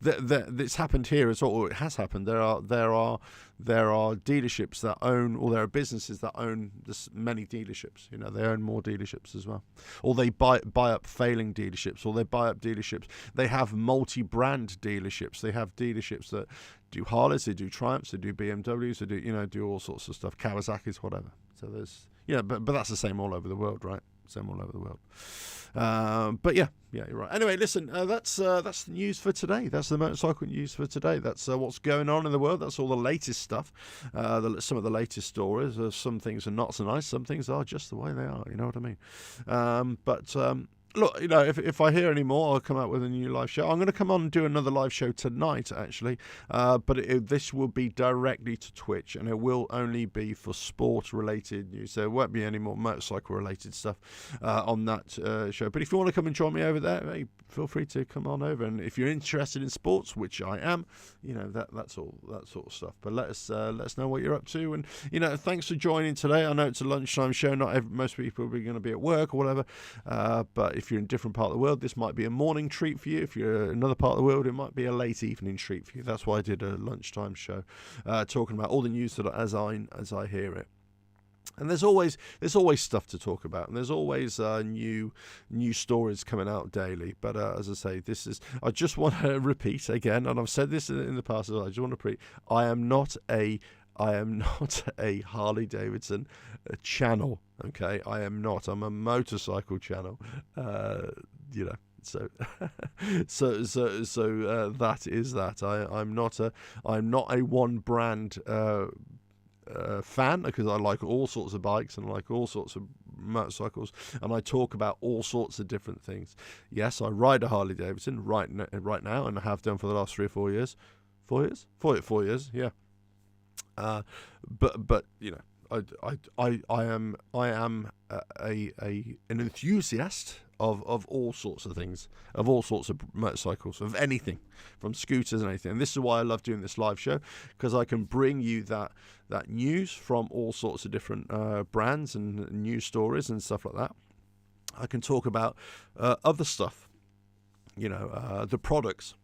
it's happened here as well. Or it has happened. There are dealerships that own, or there are businesses that own many dealerships. They own more dealerships as well, or they buy up failing dealerships, or they buy up dealerships. They have multi-brand dealerships. They have dealerships that do Harleys, they do Triumphs, they do BMWs, they do all sorts of stuff, Kawasaki's, whatever. So there's but that's the same all over the world, right? Same all over the world. But yeah, you're right. Anyway, listen, that's the news for today. That's the motorcycle news for today. That's what's going on in the world. That's all the latest stuff. Some of the latest stories. Some things are not so nice. Some things are just the way they are. You know what I mean? But look, if I hear any more, I'll come out with a new live show. I'm going to come on and do another live show tonight, actually. But this will be directly to Twitch, and it will only be for sport-related news. There won't be any more motorcycle-related stuff on that show. But if you want to come and join me over there, hey, feel free to come on over. And if you're interested in sports, which I am, that's all that sort of stuff. But let us know what you're up to. And thanks for joining today. I know it's a lunchtime show. Most people are going to be at work or whatever. But if you're in a different part of the world, this might be a morning treat for you. If you're in another part of the world, it might be a late evening treat for you. That's why I did a lunchtime show, talking about all the news that as I hear it. And there's always stuff to talk about, and there's always new stories coming out daily. But as I say, I just want to repeat again, and I've said this in the past as well. I just want to repeat: I am not a Harley Davidson channel. Okay, I am not. I'm a motorcycle channel. So that is that. I'm not a one brand fan, because I like all sorts of bikes and I like all sorts of motorcycles, and I talk about all sorts of different things. Yes, I ride a Harley Davidson right now, and I have done for the last 3 or 4 years. 4 years? 4 years, yeah. But I am an enthusiast of all sorts of things, of all sorts of motorcycles, of anything, from scooters and anything. And this is why I love doing this live show, because I can bring you that news from all sorts of different brands and news stories and stuff like that. I can talk about other stuff, the products,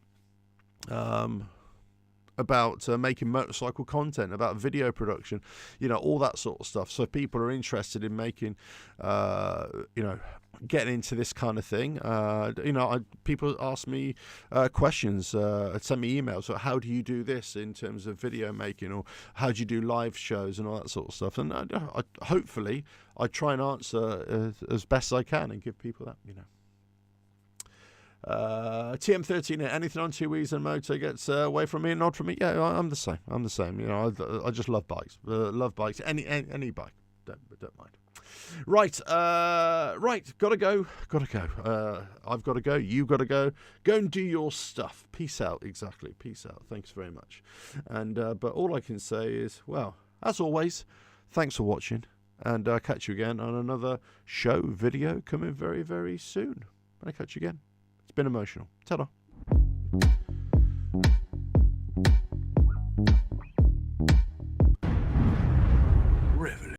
about making motorcycle content, about video production, all that sort of stuff. So if people are interested in making, getting into this kind of thing, people ask me questions, send me emails. So how do you do this in terms of video making, or how do you do live shows and all that sort of stuff? And hopefully I try and answer as best I can and give people that, TM13, anything on two wheels and motor gets away from me and not from me. Yeah, I'm the same. I just love bikes. Love bikes. Any bike. Don't mind. Right. Gotta go. I've got to go. You've got to go. Go and do your stuff. Peace out. Exactly. Peace out. Thanks very much. And but all I can say is, well, as always, thanks for watching, and I'll catch you again on another show video coming very, very soon. I'll catch you again. It's been emotional. Ta-da.